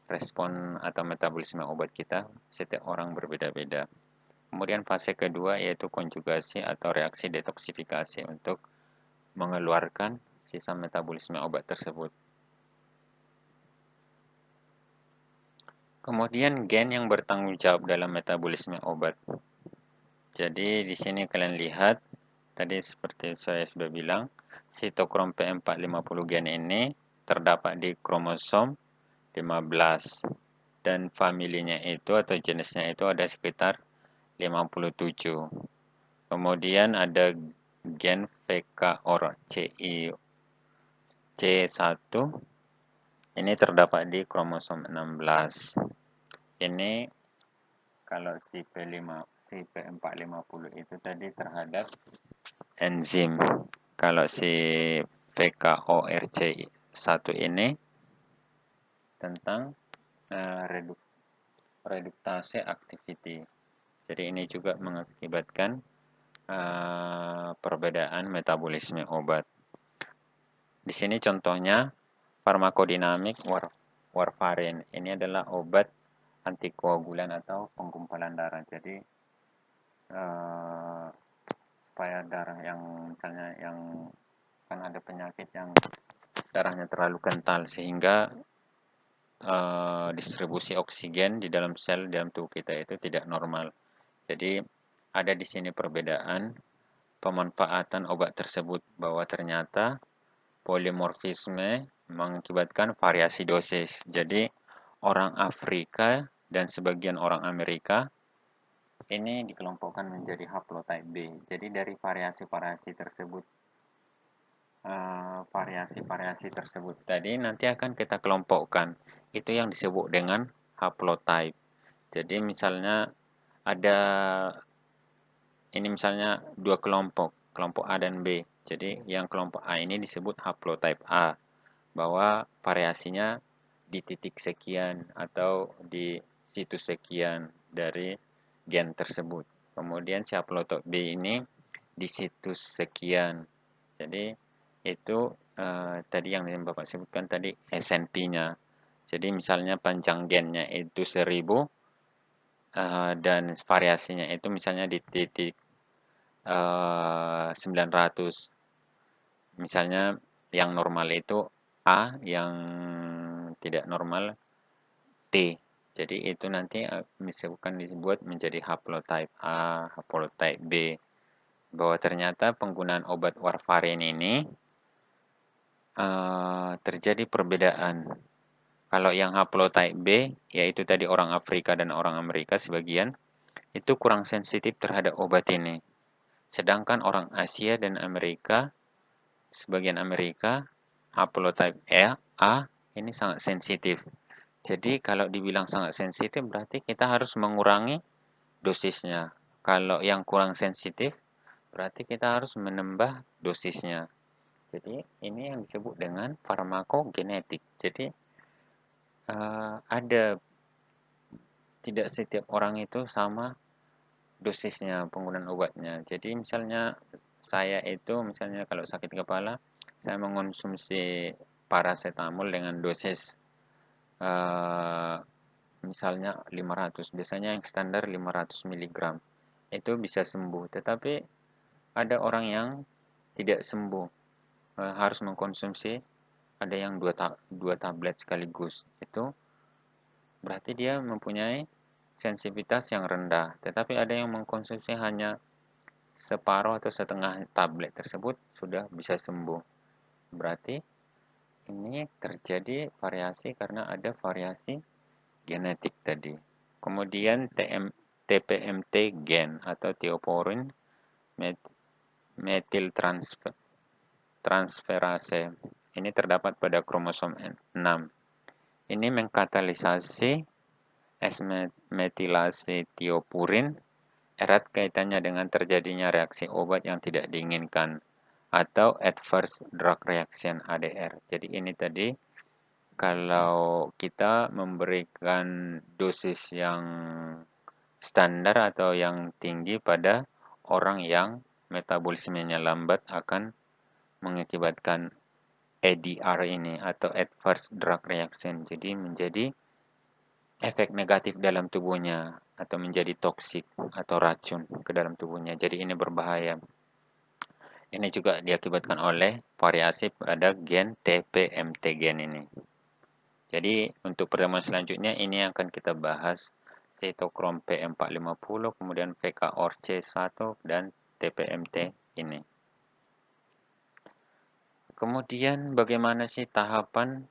Speaker 1: respon atau metabolisme obat kita setiap orang berbeda-beda. Kemudian fase kedua yaitu konjugasi atau reaksi detoksifikasi untuk mengeluarkan sisa metabolisme obat tersebut. Kemudian gen yang bertanggung jawab dalam metabolisme obat. Jadi di sini kalian lihat tadi seperti saya sudah bilang, sitokrom P450 gen ini terdapat di kromosom 15 dan familinya itu atau jenisnya itu ada sekitar 57. Kemudian ada gen VK or C1 ini terdapat di kromosom 16. Ini kalau si P450 itu tadi terhadap enzim. Kalau si VKORC1 ini tentang reduktase activity. Jadi ini juga mengakibatkan perbedaan metabolisme obat. Di sini contohnya farmakodinamik warfarin. Ini adalah obat antikoagulan atau penggumpalan darah. Jadi supaya darah yang misalnya yang kan ada penyakit yang darahnya terlalu kental sehingga distribusi oksigen di dalam sel dalam tubuh kita itu tidak normal. Jadi ada di sini perbedaan pemanfaatan obat tersebut bahwa ternyata polimorfisme mengakibatkan variasi dosis. Jadi orang Afrika dan sebagian orang Amerika ini dikelompokkan menjadi haplotype B. Jadi dari variasi-variasi tersebut tadi nanti akan kita kelompokkan. Itu yang disebut dengan haplotype. Jadi misalnya ada ini misalnya dua kelompok, kelompok A dan B. Jadi yang kelompok A ini disebut haplotype A, bahwa variasinya di titik sekian atau di situs sekian dari gen tersebut. Kemudian si haplotype B ini di situs sekian. Jadi itu tadi yang Bapak sebutkan tadi SNP-nya. Jadi misalnya panjang gennya itu 1000 dan variasinya itu misalnya di titik 900. Misalnya yang normal itu A, yang tidak normal T. Jadi itu nanti disebut menjadi haplotype A, haplotype B. Bahwa ternyata penggunaan obat warfarin ini terjadi perbedaan. Kalau yang haplotype B, yaitu tadi orang Afrika dan orang Amerika sebagian, itu kurang sensitif terhadap obat ini. Sedangkan orang Asia dan Amerika, sebagian Amerika, haplotype A ini sangat sensitif. Jadi kalau dibilang sangat sensitif berarti kita harus mengurangi dosisnya. Kalau yang kurang sensitif berarti kita harus menambah dosisnya. Jadi ini yang disebut dengan farmakogenetik. Jadi ada tidak setiap orang itu sama dosisnya penggunaan obatnya. Jadi misalnya saya itu misalnya kalau sakit kepala, saya mengonsumsi paracetamol dengan dosis eh, misalnya 500, biasanya yang standar 500 miligram. Itu bisa sembuh, tetapi ada orang yang tidak sembuh, harus mengkonsumsi, ada yang dua tablet sekaligus. Itu berarti dia mempunyai sensitivitas yang rendah, tetapi ada yang mengkonsumsi hanya separuh atau setengah tablet tersebut sudah bisa sembuh. Berarti ini terjadi variasi karena ada variasi genetik tadi. Kemudian TPMT gen atau teoporin metiltransferase ini terdapat pada kromosom 6. Ini mengkatalisasi S-metilase tiopurin, erat kaitannya dengan terjadinya reaksi obat yang tidak diinginkan atau adverse drug reaction ADR. Jadi ini tadi kalau kita memberikan dosis yang standar atau yang tinggi pada orang yang metabolismenya lambat akan mengakibatkan ADR ini atau adverse drug reaction. Jadi menjadi efek negatif dalam tubuhnya atau menjadi toksik atau racun ke dalam tubuhnya. Jadi ini berbahaya. Ini juga diakibatkan oleh variasi pada gen TPMT gen ini. Jadi untuk pertemuan selanjutnya ini akan kita bahas sitokrom P450, kemudian VKORC1 dan TPMT ini. Kemudian bagaimana sih tahapan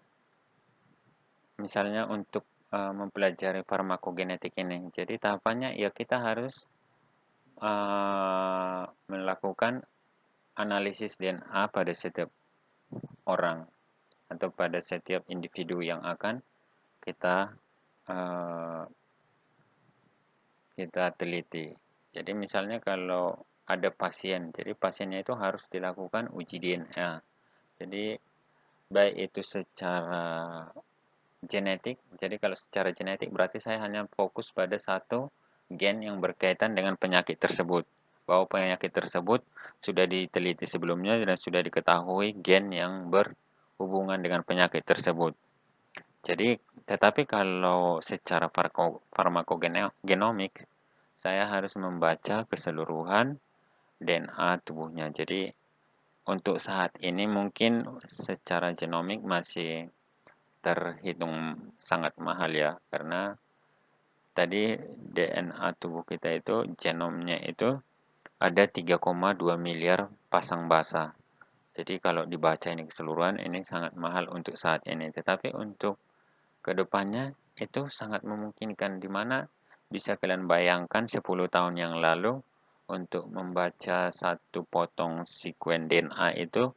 Speaker 1: misalnya untuk mempelajari farmakogenetik ini? Jadi tahapannya ya kita harus melakukan analisis DNA pada setiap orang atau pada setiap individu yang akan kita uh, kita teliti. Jadi misalnya kalau ada pasien, jadi pasiennya itu harus dilakukan uji DNA. Jadi baik itu secara genetik, jadi kalau secara genetik berarti saya hanya fokus pada satu gen yang berkaitan dengan penyakit tersebut. Bahwa penyakit tersebut sudah diteliti sebelumnya dan sudah diketahui gen yang berhubungan dengan penyakit tersebut. Jadi, tetapi kalau secara farmakogenomik, saya harus membaca keseluruhan DNA tubuhnya. Jadi, untuk saat ini mungkin secara genomik masih terhitung sangat mahal ya, karena tadi DNA tubuh kita itu, genomnya itu ada 3,2 miliar pasang basa. Jadi kalau dibaca ini keseluruhan, ini sangat mahal untuk saat ini. Tetapi untuk kedepannya itu sangat memungkinkan, di mana bisa kalian bayangkan 10 tahun yang lalu untuk membaca satu potong sekuen DNA itu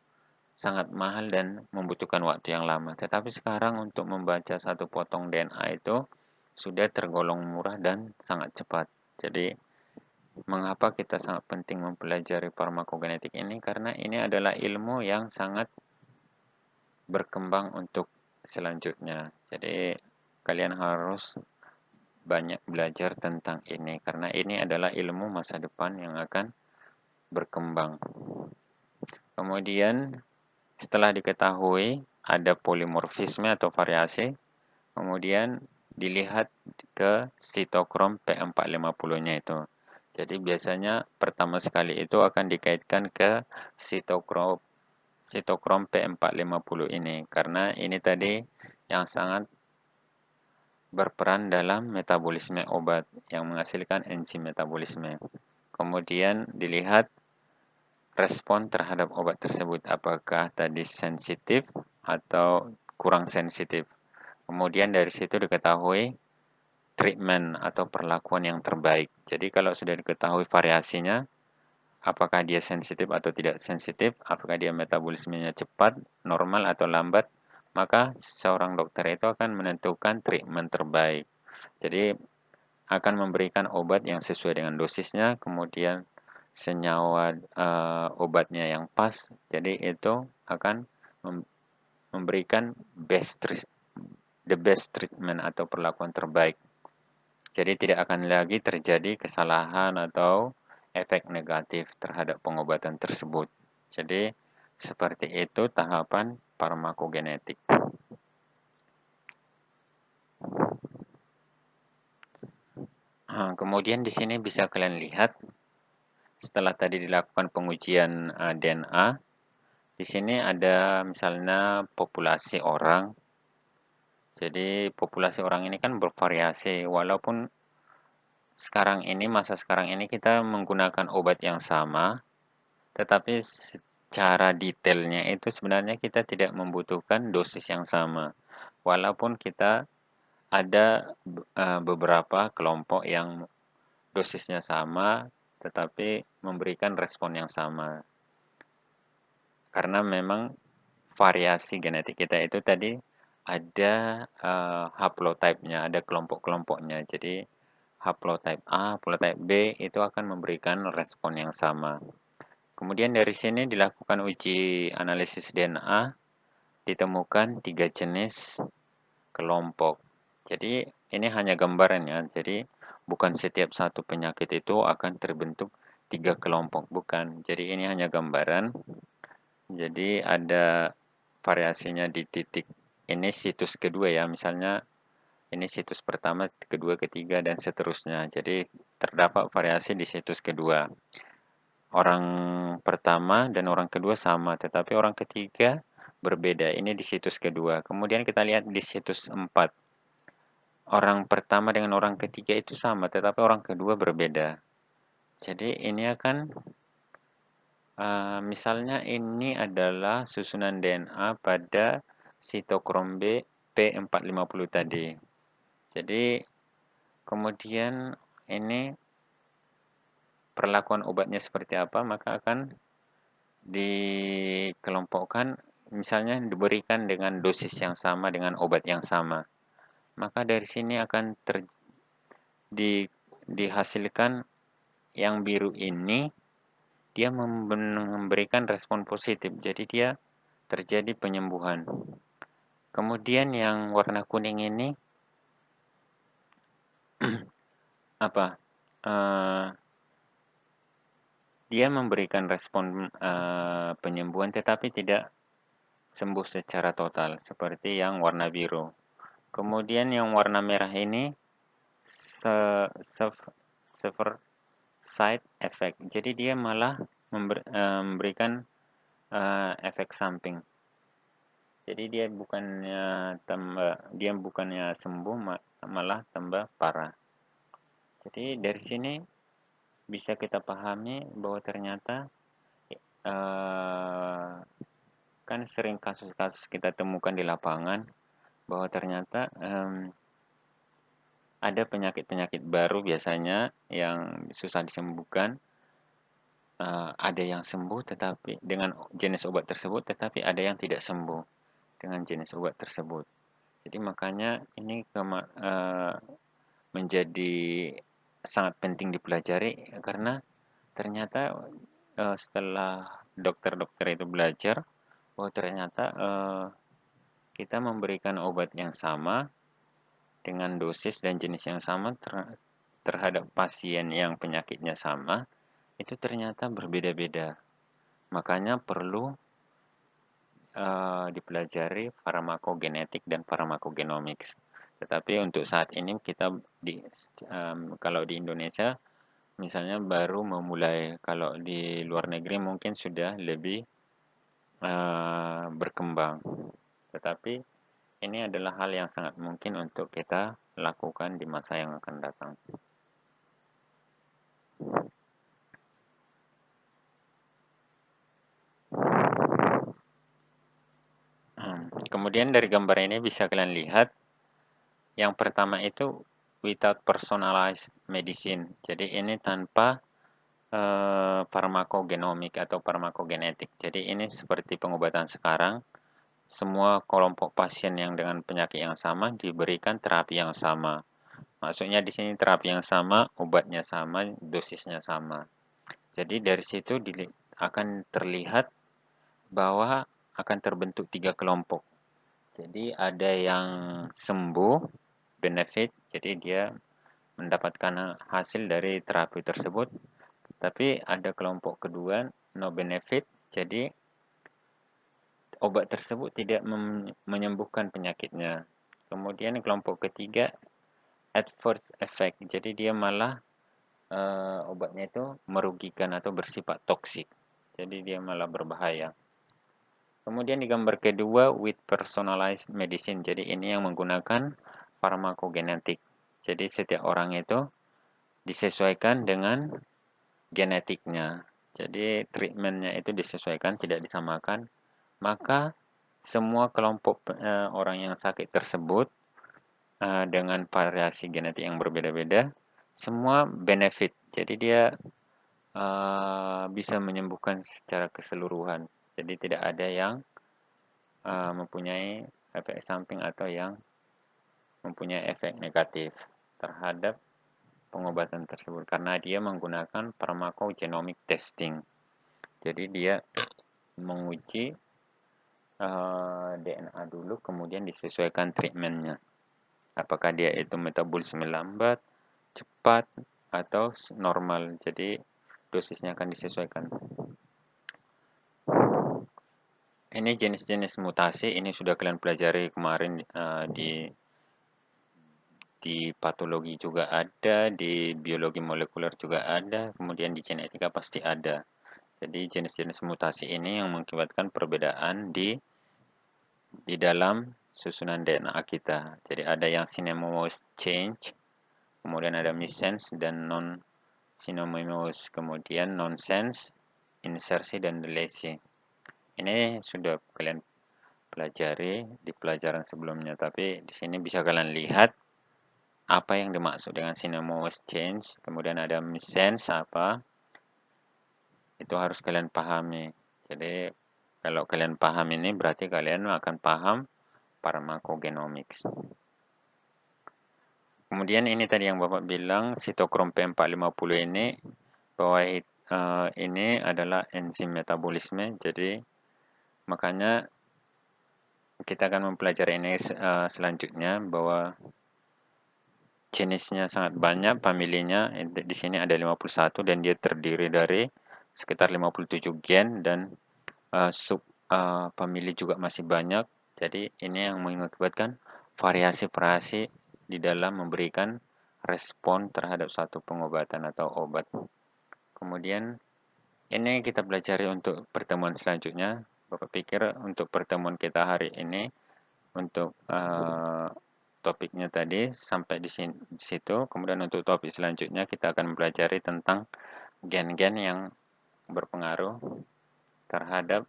Speaker 1: sangat mahal dan membutuhkan waktu yang lama. Tetapi sekarang untuk membaca satu potong DNA itu sudah tergolong murah dan sangat cepat. Jadi mengapa kita sangat penting mempelajari farmakogenetik ini? Karena ini adalah ilmu yang sangat berkembang untuk selanjutnya. Jadi kalian harus banyak belajar tentang ini karena ini adalah ilmu masa depan yang akan berkembang. Kemudian setelah diketahui ada polimorfisme atau variasi, kemudian dilihat ke sitokrom P450-nya itu. Jadi biasanya pertama sekali itu akan dikaitkan ke sitokrom P450 ini karena ini tadi yang sangat berperan dalam metabolisme obat yang menghasilkan enzim metabolisme. Kemudian dilihat respon terhadap obat tersebut, apakah tadi sensitif atau kurang sensitif. Kemudian dari situ diketahui treatment atau perlakuan yang terbaik. Jadi kalau sudah diketahui variasinya, apakah dia sensitif atau tidak sensitif, apakah dia metabolismenya cepat, normal atau lambat, maka seorang dokter itu akan menentukan treatment terbaik. Jadi akan memberikan obat yang sesuai dengan dosisnya, kemudian senyawa obatnya yang pas. Jadi itu akan memberikan the best treatment atau perlakuan terbaik. Jadi tidak akan lagi terjadi kesalahan atau efek negatif terhadap pengobatan tersebut. Jadi, seperti itu tahapan farmakogenetik. Kemudian di sini bisa kalian lihat, setelah tadi dilakukan pengujian DNA, di sini ada misalnya populasi orang. Jadi populasi orang ini kan bervariasi, walaupun masa sekarang ini kita menggunakan obat yang sama, tetapi secara detailnya itu sebenarnya kita tidak membutuhkan dosis yang sama. Walaupun kita ada beberapa kelompok yang dosisnya sama, tetapi memberikan respon yang sama. Karena memang variasi genetik kita itu tadi ada haplotype-nya, ada kelompok-kelompoknya. Jadi haplotype A, haplotype B itu akan memberikan respon yang sama. Kemudian dari sini dilakukan uji analisis DNA, ditemukan 3 jenis kelompok. Jadi ini hanya gambarannya. Jadi bukan setiap satu penyakit itu akan terbentuk 3 kelompok, bukan. Jadi ini hanya gambaran. Jadi ada variasinya di titik ini situs kedua ya, misalnya ini situs pertama, kedua, ketiga, dan seterusnya. Jadi terdapat variasi di situs kedua. Orang pertama dan orang kedua sama, tetapi orang ketiga berbeda. Ini di situs kedua. Kemudian kita lihat di situs 4. Orang pertama dengan orang ketiga itu sama, tetapi orang kedua berbeda. Jadi ini akan misalnya ini adalah susunan DNA pada sitokrom B P450 tadi. Jadi kemudian ini perlakuan obatnya seperti apa, maka akan dikelompokkan, misalnya diberikan dengan dosis yang sama dengan obat yang sama. Maka dari sini akan dihasilkan yang biru ini, dia memberikan respon positif. Jadi dia terjadi penyembuhan. Kemudian yang warna kuning ini apa? Dia memberikan respon penyembuhan tetapi tidak sembuh secara total seperti yang warna biru. Kemudian yang warna merah ini severe side effect. Jadi dia malah memberikan efek samping. Jadi dia bukannya sembuh, malah tambah parah. Jadi dari sini bisa kita pahami bahwa ternyata kan sering kasus-kasus kita temukan di lapangan bahwa ternyata ada penyakit-penyakit baru biasanya yang susah disembuhkan. Ada yang sembuh tetapi dengan jenis obat tersebut, tetapi ada yang tidak sembuh dengan jenis obat tersebut. Jadi makanya ini menjadi sangat penting dipelajari karena ternyata setelah dokter-dokter itu belajar bahwa ternyata kita memberikan obat yang sama dengan dosis dan jenis yang sama terhadap pasien yang penyakitnya sama, itu ternyata berbeda-beda. Makanya perlu dipelajari farmakogenetik dan farmakogenomics. Tetapi untuk saat ini kita kalau di Indonesia misalnya baru memulai, kalau di luar negeri mungkin sudah lebih berkembang. Tetapi ini adalah hal yang sangat mungkin untuk kita lakukan di masa yang akan datang. Kemudian dari gambar ini bisa kalian lihat, yang pertama itu without personalized medicine. Jadi ini tanpa farmakogenomik atau farmakogenetik. Jadi ini seperti pengobatan sekarang, semua kelompok pasien yang dengan penyakit yang sama diberikan terapi yang sama. Maksudnya di sini terapi yang sama, obatnya sama, dosisnya sama. Jadi dari situ akan terlihat bahwa akan terbentuk 3 kelompok. Jadi ada yang sembuh, benefit, jadi dia mendapatkan hasil dari terapi tersebut. Tapi ada kelompok kedua, no benefit, jadi obat tersebut tidak menyembuhkan penyakitnya. Kemudian kelompok ketiga, adverse effect, jadi dia malah obatnya itu merugikan atau bersifat toksik. Jadi dia malah berbahaya. Kemudian di gambar kedua, with personalized medicine. Jadi ini yang menggunakan farmakogenetik. Jadi setiap orang itu disesuaikan dengan genetiknya. Jadi treatmentnya itu disesuaikan, tidak disamakan. Maka semua kelompok orang yang sakit tersebut dengan variasi genetik yang berbeda-beda, semua benefit. Jadi dia bisa menyembuhkan secara keseluruhan. Jadi tidak ada yang mempunyai efek samping atau yang mempunyai efek negatif terhadap pengobatan tersebut karena dia menggunakan pharmacogenomic testing. Jadi dia menguji DNA dulu, kemudian disesuaikan treatmentnya. Apakah dia itu metabolisme lambat, cepat, atau normal. Jadi dosisnya akan disesuaikan. Ini jenis-jenis mutasi, ini sudah kalian pelajari kemarin di patologi juga ada, di biologi molekuler juga ada, kemudian di genetika pasti ada. Jadi jenis-jenis mutasi ini yang mengakibatkan perbedaan di dalam susunan DNA kita. Jadi ada yang synonymous change, kemudian ada missense dan non-synonymous, kemudian nonsense, insersi, dan deletion. Ini sudah kalian pelajari di pelajaran sebelumnya, tapi di sini bisa kalian lihat apa yang dimaksud dengan synonymous change, kemudian ada missense apa, itu harus kalian pahami. Jadi kalau kalian paham ini berarti kalian akan paham pharmacogenomics. Kemudian ini tadi yang Bapak bilang sitokrom P450 ini bahwa ini adalah enzim metabolisme. Jadi makanya kita akan mempelajari ini selanjutnya bahwa jenisnya sangat banyak, familinya di sini ada 51 dan dia terdiri dari sekitar 57 gen dan sub famili juga masih banyak. Jadi ini yang mengakibatkan variasi-variasi di dalam memberikan respon terhadap satu pengobatan atau obat. Kemudian ini kita pelajari untuk pertemuan selanjutnya. Bapak pikir untuk pertemuan kita hari ini untuk topiknya tadi sampai di situ. Kemudian untuk topik selanjutnya kita akan mempelajari tentang gen-gen yang berpengaruh terhadap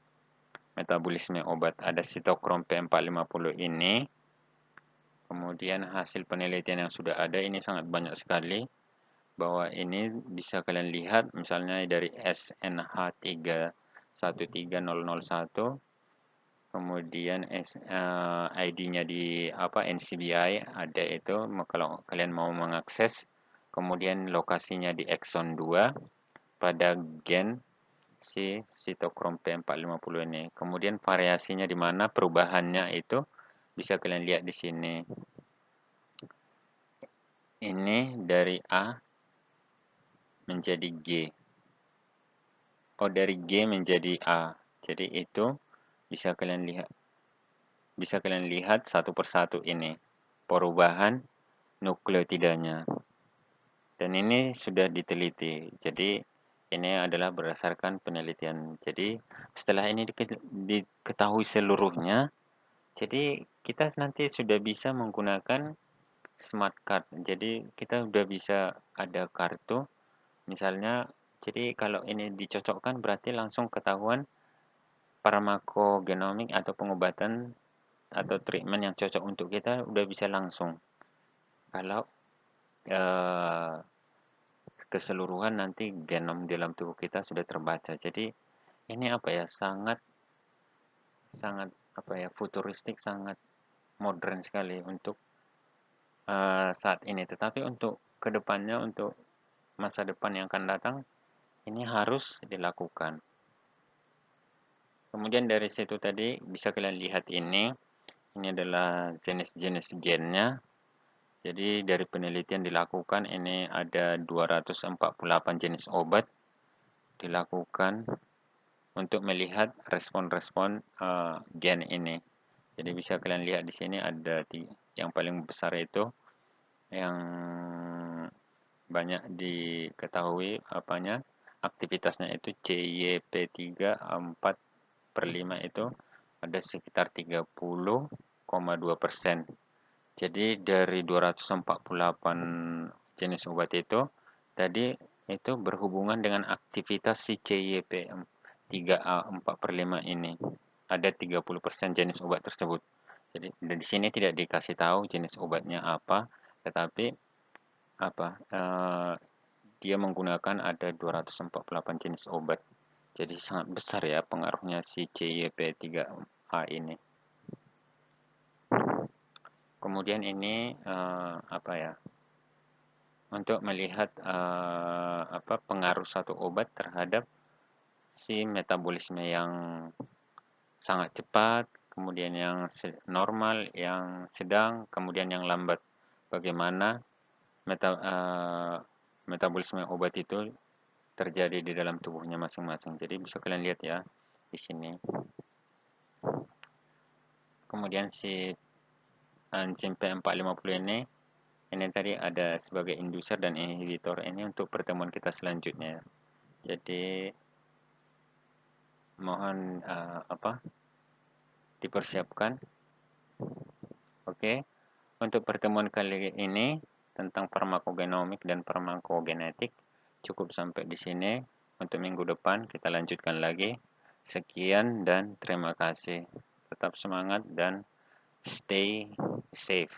Speaker 1: metabolisme obat. Ada sitokrom P450 ini. Kemudian hasil penelitian yang sudah ada ini sangat banyak sekali. Bahwa ini bisa kalian lihat misalnya dari SNH313001. Kemudian ID-nya di NCBI ada itu kalau kalian mau mengakses. Kemudian lokasinya di exon 2 pada gen si sitokrom P450 ini. Kemudian variasinya di mana perubahannya itu bisa kalian lihat di sini. Ini dari A menjadi G. Oh, dari G menjadi A. Jadi itu bisa kalian lihat. Bisa kalian lihat satu persatu ini. Perubahan nukleotidanya. Dan ini sudah diteliti. Jadi ini adalah berdasarkan penelitian. Jadi setelah ini diketahui seluruhnya, jadi kita nanti sudah bisa menggunakan smart card. Jadi kita sudah bisa ada kartu. Misalnya, jadi kalau ini dicocokkan berarti langsung ketahuan farmakogenomik atau pengobatan atau treatment yang cocok untuk kita udah bisa langsung. Kalau keseluruhan nanti genom dalam tubuh kita sudah terbaca. Jadi ini sangat futuristik, sangat modern sekali untuk saat ini. Tetapi untuk kedepannya, untuk masa depan yang akan datang, ini harus dilakukan. Kemudian dari situ tadi bisa kalian lihat ini adalah jenis-jenis gennya. Jadi dari penelitian dilakukan ini ada 248 jenis obat. dilakukan untuk melihat respon-respon gen ini. Jadi bisa kalian lihat di sini ada yang paling besar itu yang banyak diketahui aktivitasnya itu CYP3 4/5 itu ada sekitar 30,2%. Jadi dari 248 jenis obat itu tadi itu berhubungan dengan aktivitas si CYP3A4/5 ini. Ada 30% jenis obat tersebut. Jadi di sini tidak dikasih tahu jenis obatnya apa, tetapi dia menggunakan ada 248 jenis obat. Jadi sangat besar ya pengaruhnya si CYP3A ini. Kemudian ini untuk melihat pengaruh satu obat terhadap si metabolisme yang sangat cepat, kemudian yang normal, yang sedang, kemudian yang lambat. Bagaimana metabolisme obat itu terjadi di dalam tubuhnya masing-masing. Jadi bisa kalian lihat ya di sini. Kemudian si enzim P450 ini tadi ada sebagai inducer dan inhibitor ini untuk pertemuan kita selanjutnya. Jadi mohon dipersiapkan. Oke. Untuk pertemuan kali ini tentang farmakogenomik dan farmakogenetik cukup sampai di sini. Untuk minggu depan kita lanjutkan lagi. Sekian dan terima kasih. Tetap semangat dan stay safe.